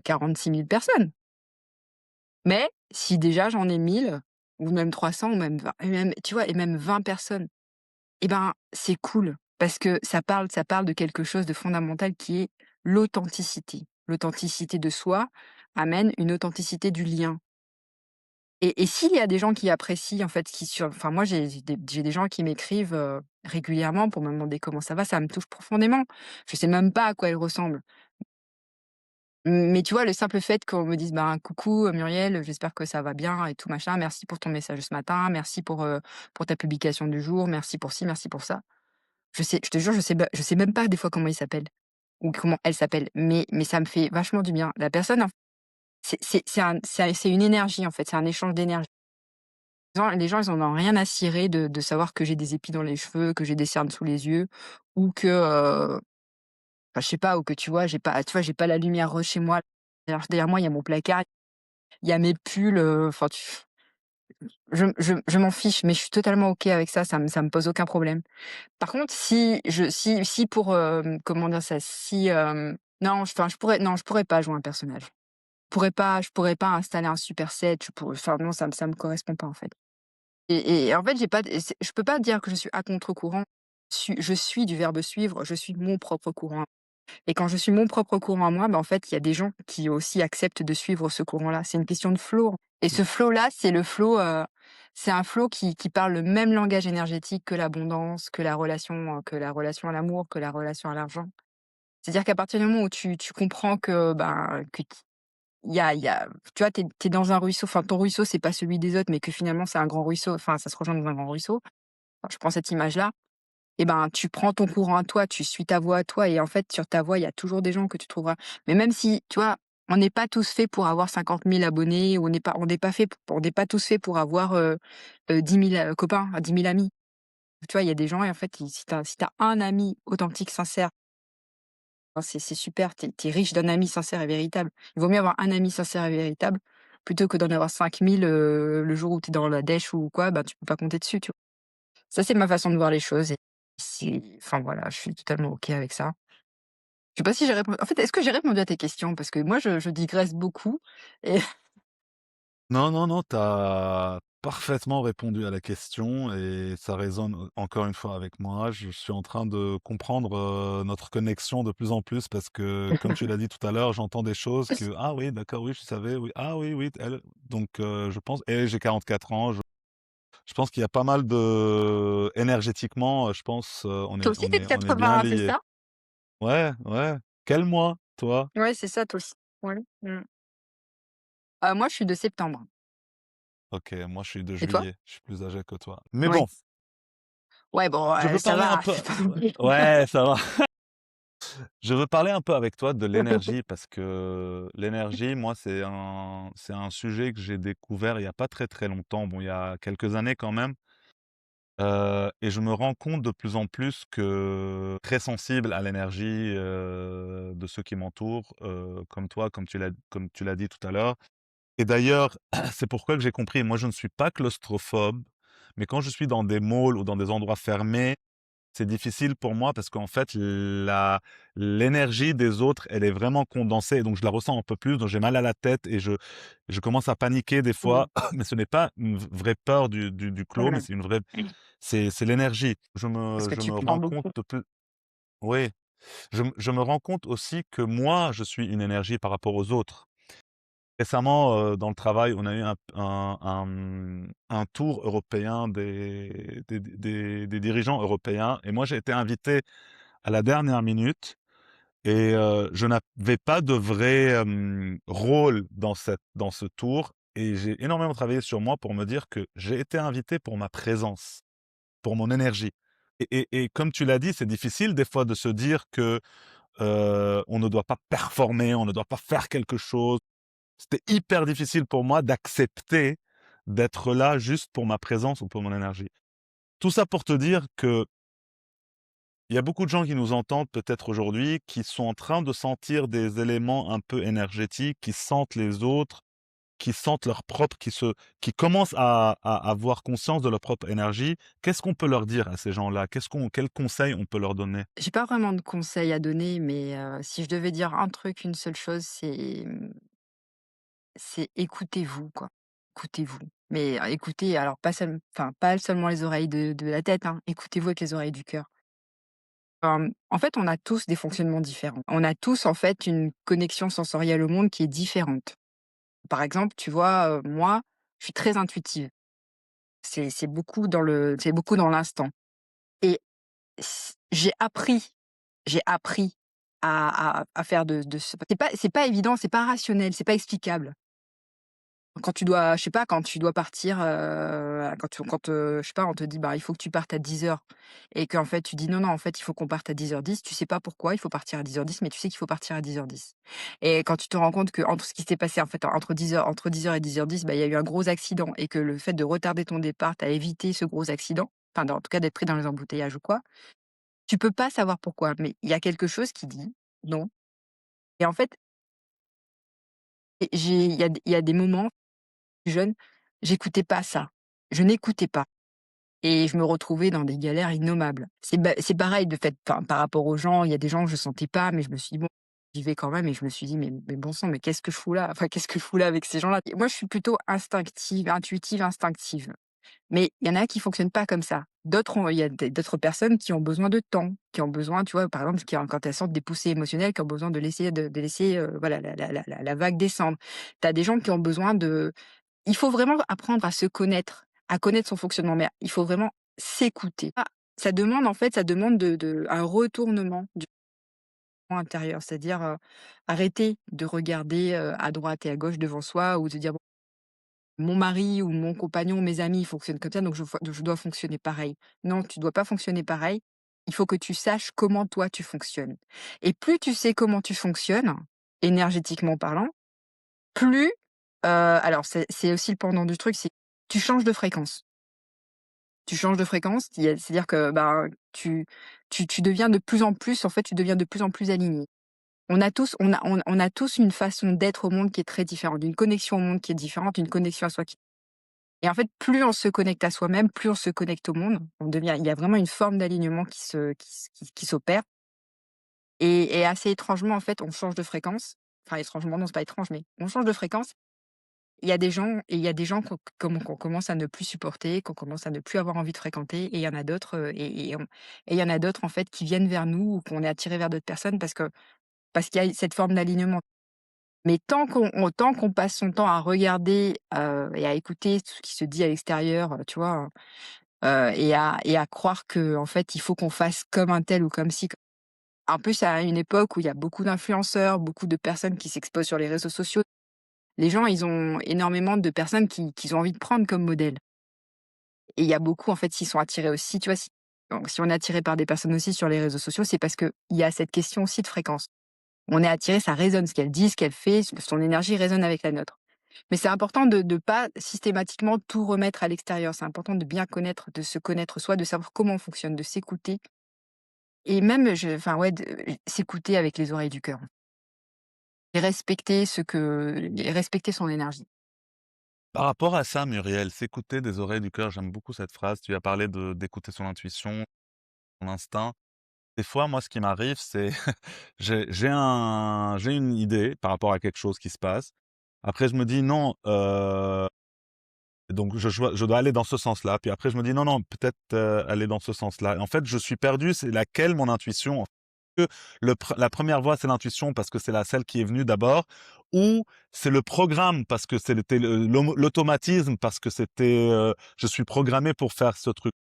46 000 personnes, mais si déjà j'en ai 1 000 ou même 300 ou même 20, et même, tu vois, et même 20 personnes, et ben, c'est cool parce que ça parle de quelque chose de fondamental qui est l'authenticité. L'authenticité de soi amène une authenticité du lien. Et s'il y a des gens qui apprécient, en fait, enfin, moi, j'ai des gens qui m'écrivent, régulièrement pour me demander comment ça va me touche profondément. Je sais même pas à quoi ils ressemblent. Mais tu vois, le simple fait qu'on me dise: «Ben, coucou, Muriel, j'espère que ça va bien et tout machin. Merci pour ton message ce matin. Merci pour ta publication du jour. Merci pour ci, merci pour ça». Je te jure, je sais même pas des fois comment il s'appelle ou comment elle s'appelle, mais ça me fait vachement du bien. La personne, c'est une énergie, en fait, c'est un échange d'énergie. Les gens, ils en ont rien à cirer de savoir que j'ai des épis dans les cheveux, que j'ai des cernes sous les yeux ou que, enfin, je sais pas, ou que j'ai pas la lumière chez moi. Derrière moi, il y a mon placard, il y a mes pulls, enfin je m'en fiche, mais je suis totalement OK avec ça, ça me pose aucun problème. Par contre, si pour, comment dire ça? Si, non, je pourrais pas jouer un personnage. Je pourrais pas installer un super set, enfin non, ça me correspond pas, en fait. Et en fait, j'ai pas d c'est je peux pas dire que je suis à contre-courant. Je suis du verbe suivre, je suis mon propre courant. Et quand je suis mon propre courant à moi, bah, en fait, il y a des gens qui aussi acceptent de suivre ce courant-là. C'est une question de flow. Et ce flow-là, c'est un flow qui parle le même langage énergétique que l'abondance, que la relation à l'amour, que la relation à l'argent. C'est-à-dire qu'à partir du moment où tu comprends que, ben, que t il y a tu vois, tu es dans un ruisseau, enfin, ton ruisseau, c'est pas celui des autres, mais que finalement, c'est un grand ruisseau, enfin, ça se rejoint dans un grand ruisseau. Enfin, je prends cette image-là. Et ben, tu prends ton courant à toi, tu suis ta voix à toi et en fait, sur ta voix, il y a toujours des gens que tu trouveras. Mais même si, tu vois, on n'est pas tous faits pour avoir 50 000 abonnés, ou on n'est pas tous faits pour avoir, 10 000, copains, 10 000 amis. Tu vois, il y a des gens et en fait, si tu as un ami authentique, sincère, ben, c'est super, tu es riche d'un ami sincère et véritable. Il vaut mieux avoir un ami sincère et véritable plutôt que d'en avoir 5 000, le jour où tu es dans la dèche ou quoi, bah, tu peux pas compter dessus, tu vois? Ça, c'est ma façon de voir les choses et enfin voilà, je suis totalement OK avec ça. Je sais pas si j'ai répondu. En fait, est-ce que j'ai répondu à tes questions? Parce que moi, je digresse beaucoup et Non, non, non, tu as parfaitement répondu à la question et ça résonne encore une fois avec moi. Je suis en train de comprendre, notre connexion de plus en plus parce que comme tu l'as dit tout à l'heure, j'entends des choses que: «Ah oui, d'accord, oui, je savais, oui. Ah oui, oui, elle» donc je pense et j'ai 44 ans, je pense qu'il y a pas mal de énergétiquement, je pense, toi aussi, tu es de on est bien 81, c'est liés. ça? Ouais, ouais. Quel mois, toi? Ouais, c'est ça, toi aussi. Ouais. Mmh. Moi, je suis de septembre. OK, moi je suis de Et toi? juillet, je suis plus âgé que toi. Mais Ouais. bon, Ouais, bon, je veux ça parler un va, peu c'est pas non plus ouais, ça va. Je veux parler un peu avec toi de l'énergie parce que l'énergie, moi, c'est un sujet que j'ai découvert il y a pas très, très longtemps. Bon, il y a quelques années quand même, et je me rends compte de plus en plus que très sensible à l'énergie, de ceux qui m'entourent, comme toi, comme tu l'as dit tout à l'heure. Et d'ailleurs, c'est pourquoi que j'ai compris, moi je ne suis pas claustrophobe, mais quand je suis dans des malls ou dans des endroits fermés, c'est difficile pour moi parce qu'en fait l'énergie des autres, elle est vraiment condensée et donc je la ressens un peu plus, donc j'ai mal à la tête et je commence à paniquer des fois, Mmh. mais ce n'est pas une vraie peur du clos, mais Voilà. c'est une vraie Mmh. c'est l'énergie. Parce que Je tu me prends rends compte beaucoup. de plus oui, je me rends compte aussi que moi, je suis une énergie par rapport aux autres. Récemment, dans le travail, on a eu un tour européen des dirigeants européens et moi, j'ai été invité à la dernière minute et je n'avais pas de vrai, rôle dans ce tour et j'ai énormément travaillé sur moi pour me dire que j'ai été invité pour ma présence, pour mon énergie et comme tu l'as dit, c'est difficile des fois de se dire que, on ne doit pas performer, on ne doit pas faire quelque chose. C'était hyper difficile pour moi d'accepter d'être là juste pour ma présence ou pour mon énergie. Tout ça pour te dire que il y a beaucoup de gens qui nous entendent peut-être aujourd'hui, qui sont en train de sentir des éléments un peu énergétiques, qui sentent les autres, qui sentent leur propre, qui commencent à avoir conscience de leur propre énergie. Qu'est-ce qu'on peut leur dire à ces gens-là? Quels conseils on peut leur donner? J'ai pas vraiment de conseils à donner, mais si je devais dire un truc, une seule chose, c'est écoutez-vous, quoi. Écoutez-vous. Mais écoutez, alors pas seulement les oreilles de la tête, hein, écoutez-vous avec les oreilles du cœur. En fait, on a tous des fonctionnements différents. On a tous, en fait, une connexion sensorielle au monde qui est différente. Par exemple, tu vois, moi, je suis très intuitive. C'est beaucoup dans l'instant et j'ai appris à faire de ce c'est pas évident, c'est pas rationnel, c'est pas explicable. Quand tu dois je sais pas, quand tu dois partir, je sais pas, on te dit: «Bah, il faut que tu partes à 10:00» et qu'en fait tu dis: «Non, non, en fait, il faut qu'on parte à 10:10». Tu sais pas pourquoi il faut partir à 10:10, mais tu sais qu'il faut partir à 10:10 et quand tu te rends compte qu'entre ce qui s'est passé, en fait, entre 10:00 et 10:10, bah, il y a eu un gros accident et que le fait de retarder ton départ t'a évité ce gros accident, enfin, en tout cas d'être pris dans les embouteillages ou quoi, tu peux pas savoir pourquoi, mais il y a quelque chose qui dit: «Non» et en fait, il y a des moments, plus jeune, j'écoutais pas ça. Je n'écoutais pas. Et je me retrouvais dans des galères innommables. C'est pareil de fait, enfin, par rapport aux gens, il y a des gens que je sentais pas, mais je me suis dit: «Bon, j'y vais quand même» et je me suis dit: «Mais bon sang, mais qu'est-ce que je fous là? Enfin, qu'est-ce que je fous là avec ces gens-là?» Et moi, je suis plutôt instinctive, intuitive, instinctive. Mais il y en a qui fonctionnent pas comme ça. Il y a d'autres personnes qui ont besoin de temps, qui ont besoin, tu vois, par exemple, quand elles sentent des poussées émotionnelles, qui ont besoin de laisser, voilà, la vague descendre. Tu as des gens qui ont besoin de il faut vraiment apprendre à se connaître, à connaître son fonctionnement, mais il faut vraiment s'écouter. Ça demande en fait, ça demande de un retournement du moi intérieur, c'est-à-dire, arrêter de regarder, à droite et à gauche devant soi ou de dire: «Bon, mon mari ou mon compagnon, mes amis, ils fonctionnent comme ça, donc je dois fonctionner pareil». Non, tu dois pas fonctionner pareil. Il faut que tu saches comment toi tu fonctionnes et plus tu sais comment tu fonctionnes, énergétiquement parlant, plus, alors c'est aussi le pendant du truc, c'est tu changes de fréquence. Tu changes de fréquence, c'est-à-dire que, ben, tu deviens de plus en plus en fait, tu deviens de plus en plus aligné. On a tous une façon d'être au monde qui est très différente, une connexion au monde qui est différente, une connexion à soi qui et en fait, plus on se connecte à soi-même, plus on se connecte au monde. Il y a vraiment une forme d'alignement qui s'opère et assez étrangement, en fait, on change de fréquence. Enfin étrangement, non, c'est pas étrange, mais on change de fréquence. Il y a des gens qu'on commence à ne plus supporter, qu'on commence à ne plus avoir envie de fréquenter et il y en a d'autres, et il y en a d'autres, en fait, qui viennent vers nous ou qu'on est attiré vers d'autres personnes parce qu'il y a cette forme d'alignement. Mais tant qu'on passe son temps à regarder, et à écouter ce qui se dit à l'extérieur, tu vois? Et à croire que en fait, il faut qu'on fasse comme un tel ou comme ci. En plus, à une époque où il y a beaucoup d'influenceurs, beaucoup de personnes qui s'exposent sur les réseaux sociaux. Les gens, ils ont énormément de personnes qu'ils ont envie de prendre comme modèle et il y a beaucoup, en fait, s'ils sont attirés aussi, tu vois? Si on est attiré par des personnes aussi sur les réseaux sociaux, c'est parce qu'il y a cette question aussi de fréquence. On est attiré, ça résonne, ce qu'elle dit, ce qu'elle fait, son énergie résonne avec la nôtre. Mais c'est important de pas systématiquement tout remettre à l'extérieur. C'est important de bien connaître, de se connaître soi, de savoir comment on fonctionne, de s'écouter et même enfin ouais, s'écouter avec les oreilles du cœur et respecter son énergie. Par rapport à ça, Muriel, s'écouter des oreilles du cœur, j'aime beaucoup cette phrase. Tu as parlé d'écouter son intuition, son instinct. Des fois, moi, ce qui m'arrive, c'est j'ai une idée par rapport à quelque chose qui se passe. Après, je me dis: «Non, donc je dois aller dans ce sens-là». Puis après, je me dis: «Non, non, peut-être, aller dans ce sens-là». Et en fait, je suis perdu, c'est laquelle mon intuition? Que la première voie, c'est l'intuition parce que c'est la celle qui est venue d'abord, ou c'est le programme parce que c'était l'automatisme, parce que je suis programmé pour faire ce truc.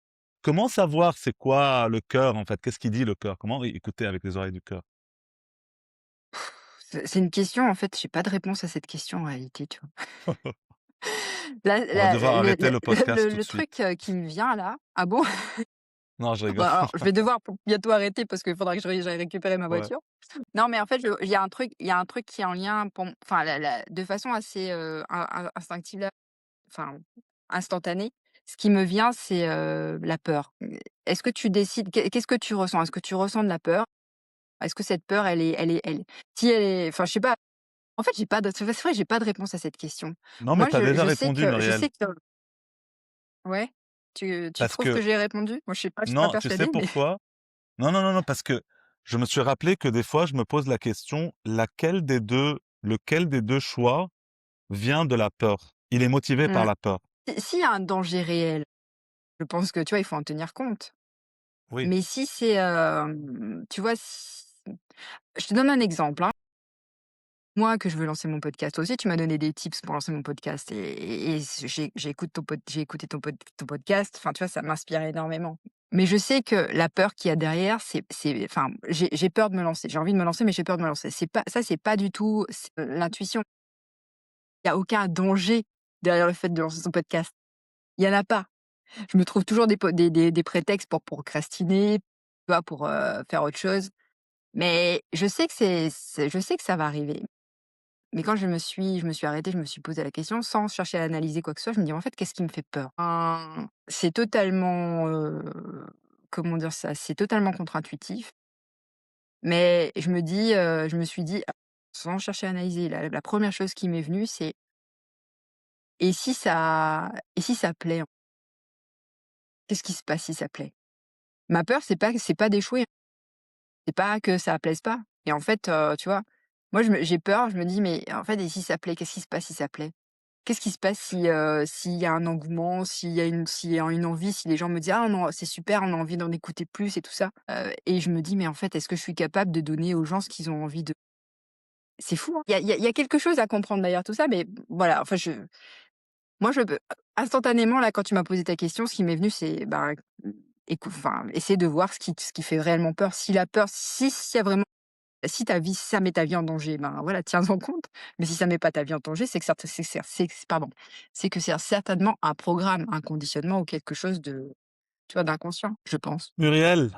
Comment savoir c'est quoi le cœur, en fait? Qu'est-ce qu'il dit le cœur? Comment écouter avec les oreilles du cœur? C'est une question, en fait, j'ai pas de réponse à cette question en réalité, tu vois? La On va la devoir arrêter le podcast tout de le truc, suite. qui me vient là ah bon? Non, je rigole. Bah, alors je vais devoir bientôt arrêter parce qu'il faudra que j'aille récupérer ma Ouais. voiture. Non, mais en fait, il y a un truc qui est en lien enfin la de façon assez, instinctive là, enfin instantanée. Ce qui me vient, c'est, la peur. Est-ce que tu décides qu'est-ce que tu ressens? Est-ce que tu ressens de la peur? Est-ce que cette peur, elle si elle est enfin je sais pas, en fait, c'est vrai, j'ai pas de réponse à cette question. Non, mais Moi, tu as déjà répondu, je Muriel, sais que ouais, tu parce trouves que que j'ai répondu? Moi, je suis pas non, tu sais persuadée, mais pourquoi? Non, non, non, non, parce que je me suis rappelé que des fois, je me pose la question, lequel des 2 choix vient de la peur? Il est motivé par mmh, la peur. s'il y a un danger réel, je pense que, tu vois, il faut en tenir compte. Oui. Mais si c'est, tu vois, je te donne un exemple, hein. Moi, que je veux lancer mon podcast, toi aussi, tu m'as donné des tips pour lancer mon podcast et j'écoute j'ai écouté ton podcast, enfin, tu vois, ça m'inspire énormément. Mais je sais que la peur qu'il y a derrière, c'est enfin, j'ai peur de me lancer. J'ai envie de me lancer, mais j'ai peur de me lancer. C'est pas du tout l'intuition. Il y a aucun danger derrière le fait de lancer son podcast. Il y en a pas. Je me trouve toujours des prétextes pour procrastiner, tu vois, pour, faire autre chose. Mais je sais que ça va arriver. Mais quand je me suis arrêtée, je me suis posé la question sans chercher à analyser quoi que ce soit. Je me dis: «En fait, qu'est-ce qui me fait peur?» C'est totalement, comment dire ça? C'est totalement contre-intuitif, mais je me suis dit, sans chercher à analyser, la 1re chose qui m'est venue, c'est: «Et si ça plaît? Qu'est-ce qui se passe si ça plaît?» Ma peur, c'est pas d'échouer, c'est pas que ça plaise pas et en fait, tu vois? Moi, j'ai peur, je me dis: «Mais en fait, et si ça plaît? Qu'est-ce qui se passe si ça plaît?» Qu'est-ce qui se passe si, s'il y a un engouement, s'il y a une envie, si les gens me disent: «Ah non, c'est super, on a envie d'en écouter plus et tout ça», et je me dis: «Mais en fait, est-ce que je suis capable de donner aux gens ce qu'ils ont envie de». C'est fou, hein. Il y a quelque chose à comprendre derrière tout ça, mais voilà, enfin moi je peux instantanément là, quand tu m'as posé ta question, ce qui m'est venu c'est, ben, enfin, essayer de voir ce qui fait réellement peur. Si la peur si s'il y a vraiment si ta vie si ça met ta vie en danger, ben, voilà, tiens-en compte. Mais si ça met pas ta vie en danger, c'est que pardon, c'est que c'est certainement un programme, un conditionnement ou quelque chose de, tu vois, d'inconscient, je pense. Muriel,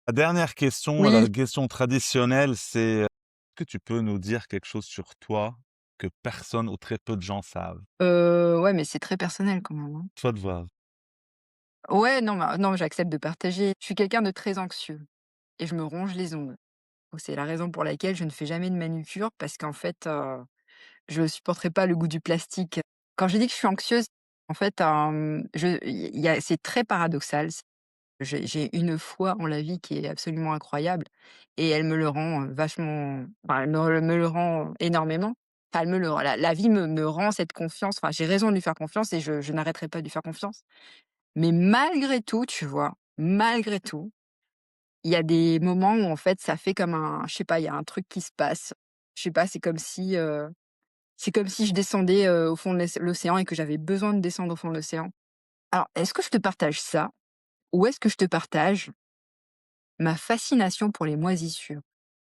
la dernière question, Oui. la question traditionnelle, c'est, est-ce que tu peux nous dire quelque chose sur toi que personne ou très peu de gens savent? Ouais, mais c'est très personnel quand même, hein. Toi de voir. Ouais, non, non, j'accepte de partager. Je suis quelqu'un de très anxieux et je me ronge les ongles. Donc c'est la raison pour laquelle je ne fais jamais de manucure parce qu'en fait, je supporterai pas le goût du plastique. Quand je dis que je suis anxieuse, en fait, il y a c'est très paradoxal. J'ai une foi en la vie qui est absolument incroyable et elle me le rend, vachement enfin, elle me le rend énormément. Enfin, elle me le la vie me rend cette confiance, enfin, j'ai raison de lui faire confiance et je n'arrêterai pas de lui faire confiance. Mais malgré tout, tu vois? Malgré tout, il y a des moments où en fait ça fait comme un je sais pas, il y a un truc qui se passe. Je sais pas, c'est comme si je descendais, au fond de l'océan et que j'avais besoin de descendre au fond de l'océan. Alors, est-ce que je te partage ça? Ou est-ce que je te partage ma fascination pour les moisissures?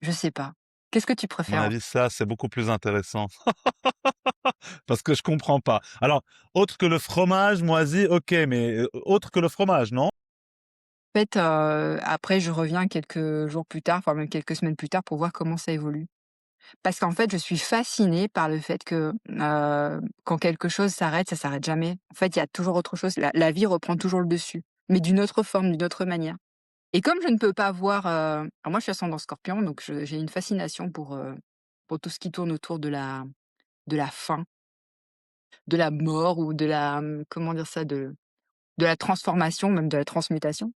Je sais pas. Qu'est-ce que tu À mon préfères? avis, ça, c'est beaucoup plus intéressant parce que je comprends pas. Alors, autre que le fromage moisi, OK, mais, autre que le fromage, non? En fait, après je reviens quelques jours plus tard, enfin même quelques semaines plus tard pour voir comment ça évolue. Parce qu'en fait, je suis fascinée par le fait que, quand quelque chose s'arrête, ça s'arrête jamais. En fait, il y a toujours autre chose. La vie reprend toujours le dessus, mais d'une autre forme, d'une autre manière. Et comme je ne peux pas voir, alors moi je suis ascendant Scorpion, donc j'ai une fascination pour tout ce qui tourne autour de la fin, de la mort ou de la, comment dire ça? De la transformation, même de la transmutation.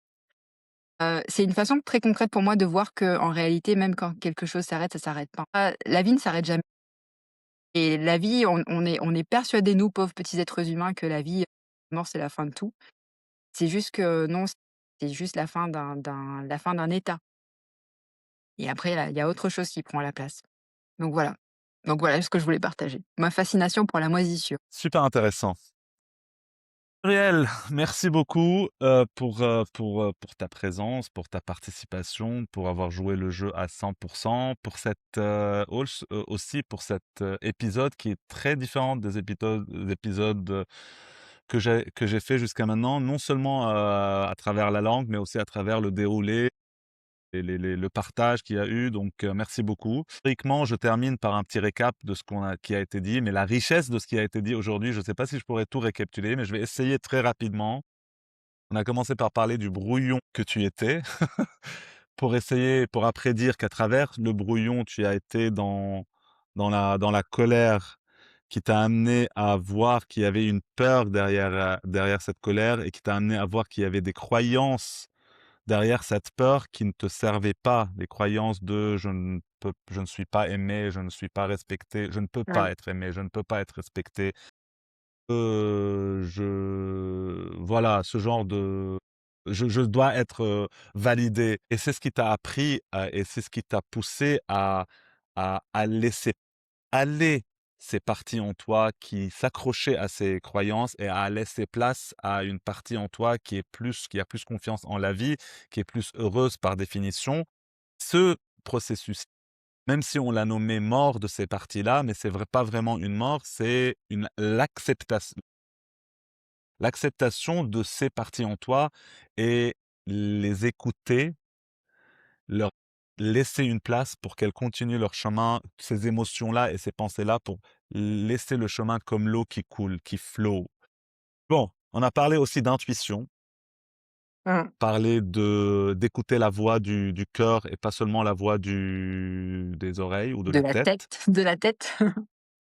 C'est une façon très concrète pour moi de voir que en réalité, même quand quelque chose s'arrête, ça s'arrête pas. La vie ne s'arrête jamais et la vie, on est persuadés, nous, pauvres petits êtres humains, que la vie, la mort, c'est la fin de tout. C'est juste que non, c'est juste la fin d'un état et après là, il y a autre chose qui prend la place. Donc voilà. Donc voilà ce que je voulais partager. Ma fascination pour la moisissure. Super intéressant. Muriel, merci beaucoup, pour ta présence, pour ta participation, pour avoir joué le jeu à 100 pour cette, aussi pour cet, épisode qui est très différent des épisodes, que j'ai fait jusqu'à maintenant. Non seulement, à travers la langue, mais aussi à travers le déroulé et le partage qu'il y a eu, donc merci beaucoup. Historiquement, je termine par un petit récap de ce qui a été dit, mais la richesse de ce qui a été dit aujourd'hui, je ne sais pas si je pourrais tout récapituler, mais je vais essayer très rapidement. On a commencé par parler du brouillon que tu étais, pour après dire qu'à travers le brouillon, tu as été dans la colère qui t'a amené à voir qu'il y avait une peur derrière cette colère et qui t'a amené à voir qu'il y avait des croyances derrière cette peur qui ne te servait pas, des croyances de: je ne suis pas aimé, je ne suis pas respecté, je ne peux Ouais. pas être aimé, je ne peux pas être respecté». Je voilà, ce genre de je dois être, validé et c'est ce qui t'a appris, et c'est ce qui t'a poussé à laisser aller ces parties en toi qui s'accrochaient à ces croyances et à laisser place à une partie en toi qui a plus confiance en la vie, qui est plus heureuse par définition. Ce processus, même si on l'a nommé mort de ces parties-là, mais c'est vrai, pas vraiment une mort, c'est l'acceptation de ces parties en toi et les écouter, leur laisser une place pour qu'elles continuent leur chemin, ces émotions-là et ces pensées-là, pour laisser le chemin comme l'eau qui coule, qui flow. Bon, on a parlé aussi d'intuition, Mmh. parlé d'écouter la voix du cœur et pas seulement la voix des oreilles ou de De la la tête. tête, de la tête.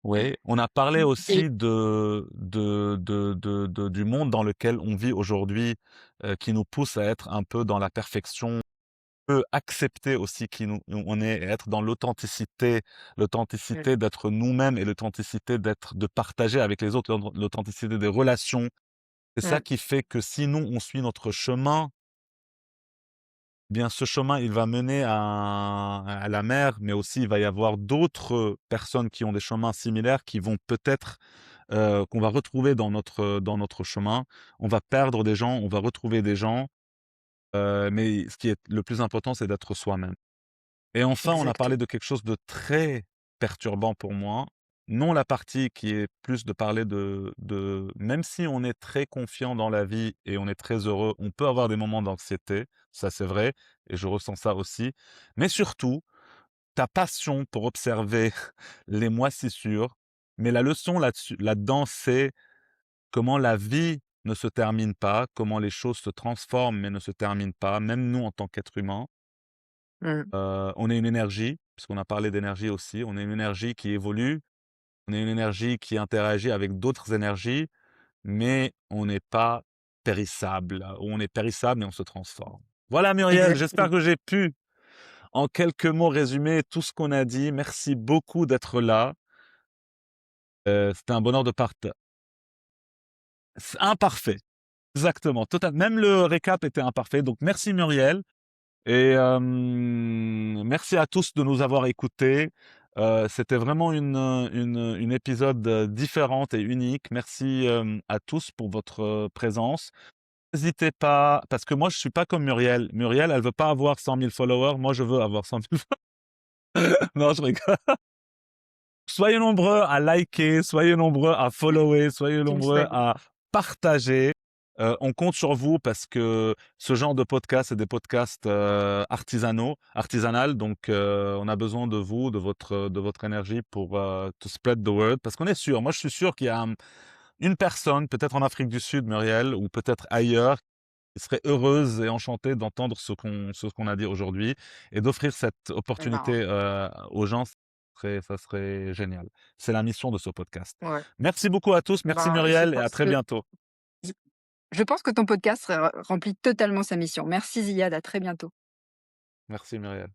Oui, on a parlé Et aussi du monde dans lequel on vit aujourd'hui, qui nous pousse à être un peu dans la perfection, peut accepter aussi qui nous on est et être dans mmh, l'authenticité d'être nous-mêmes et l'authenticité de partager avec les autres, l'authenticité des relations. C'est ça mmh, qui fait que si nous, on suit notre chemin, eh bien ce chemin, il va mener à la mer, mais aussi il va y avoir d'autres personnes qui ont des chemins similaires qui vont peut-être, qu'on va retrouver dans notre chemin. On va perdre des gens, on va retrouver des gens, mais ce qui est le plus important, c'est d'être soi-même. Et enfin, on a parlé exactement. de quelque chose de très perturbant pour moi. Non la partie qui est plus de parler même si on est très confiant dans la vie et on est très heureux, on peut avoir des moments d'anxiété, ça c'est vrai, et je ressens ça aussi. Mais surtout, ta passion pour observer les moisissures, mais la leçon là-dedans, c'est comment la vie ne se termine pas, comment les choses se transforment mais ne se terminent pas, même nous en tant qu'êtres humains. Mmh, On est une énergie, puisqu'on a parlé d'énergie aussi, on est une énergie qui évolue, on est une énergie qui interagit avec d'autres énergies, mais on n'est pas périssable. On est périssable, mais on se transforme. Voilà Muriel, j'espère exactement. que j'ai pu, en quelques mots, résumer tout ce qu'on a dit. Merci beaucoup d'être là. C'était un bonheur de partager. Imparfait, exactement, même le récap était imparfait, donc merci Muriel. Et merci à tous de nous avoir écoutés. C'était vraiment une épisode, différente et unique. Merci, à tous pour votre, présence. N'hésitez pas parce que moi je suis pas comme Muriel. Muriel, elle veut pas avoir 100 000 followers, moi je veux avoir 100 000 non, je rigole. Soyez nombreux à liker, soyez nombreux à follower, soyez S'il vous nombreux plaît. à partager. On compte sur vous parce que ce genre de podcast, c'est des podcasts, artisanal, donc on a besoin de vous, de votre énergie pour, to spread the word parce qu'on est sûr, moi je suis sûr qu'il y a, une personne, peut-être en Afrique du Sud, Muriel, ou peut-être ailleurs, qui serait heureuse et enchantée d'entendre ce qu'on a dit aujourd'hui et d'offrir cette Eh ben, opportunité, aux gens, ça serait génial. C'est la mission de ce podcast. ouais. Merci beaucoup à tous, merci Ben, je Muriel et à pense très que bientôt. je je pense que ton podcast remplit totalement sa mission. Merci Ziad, à très bientôt. Merci Muriel.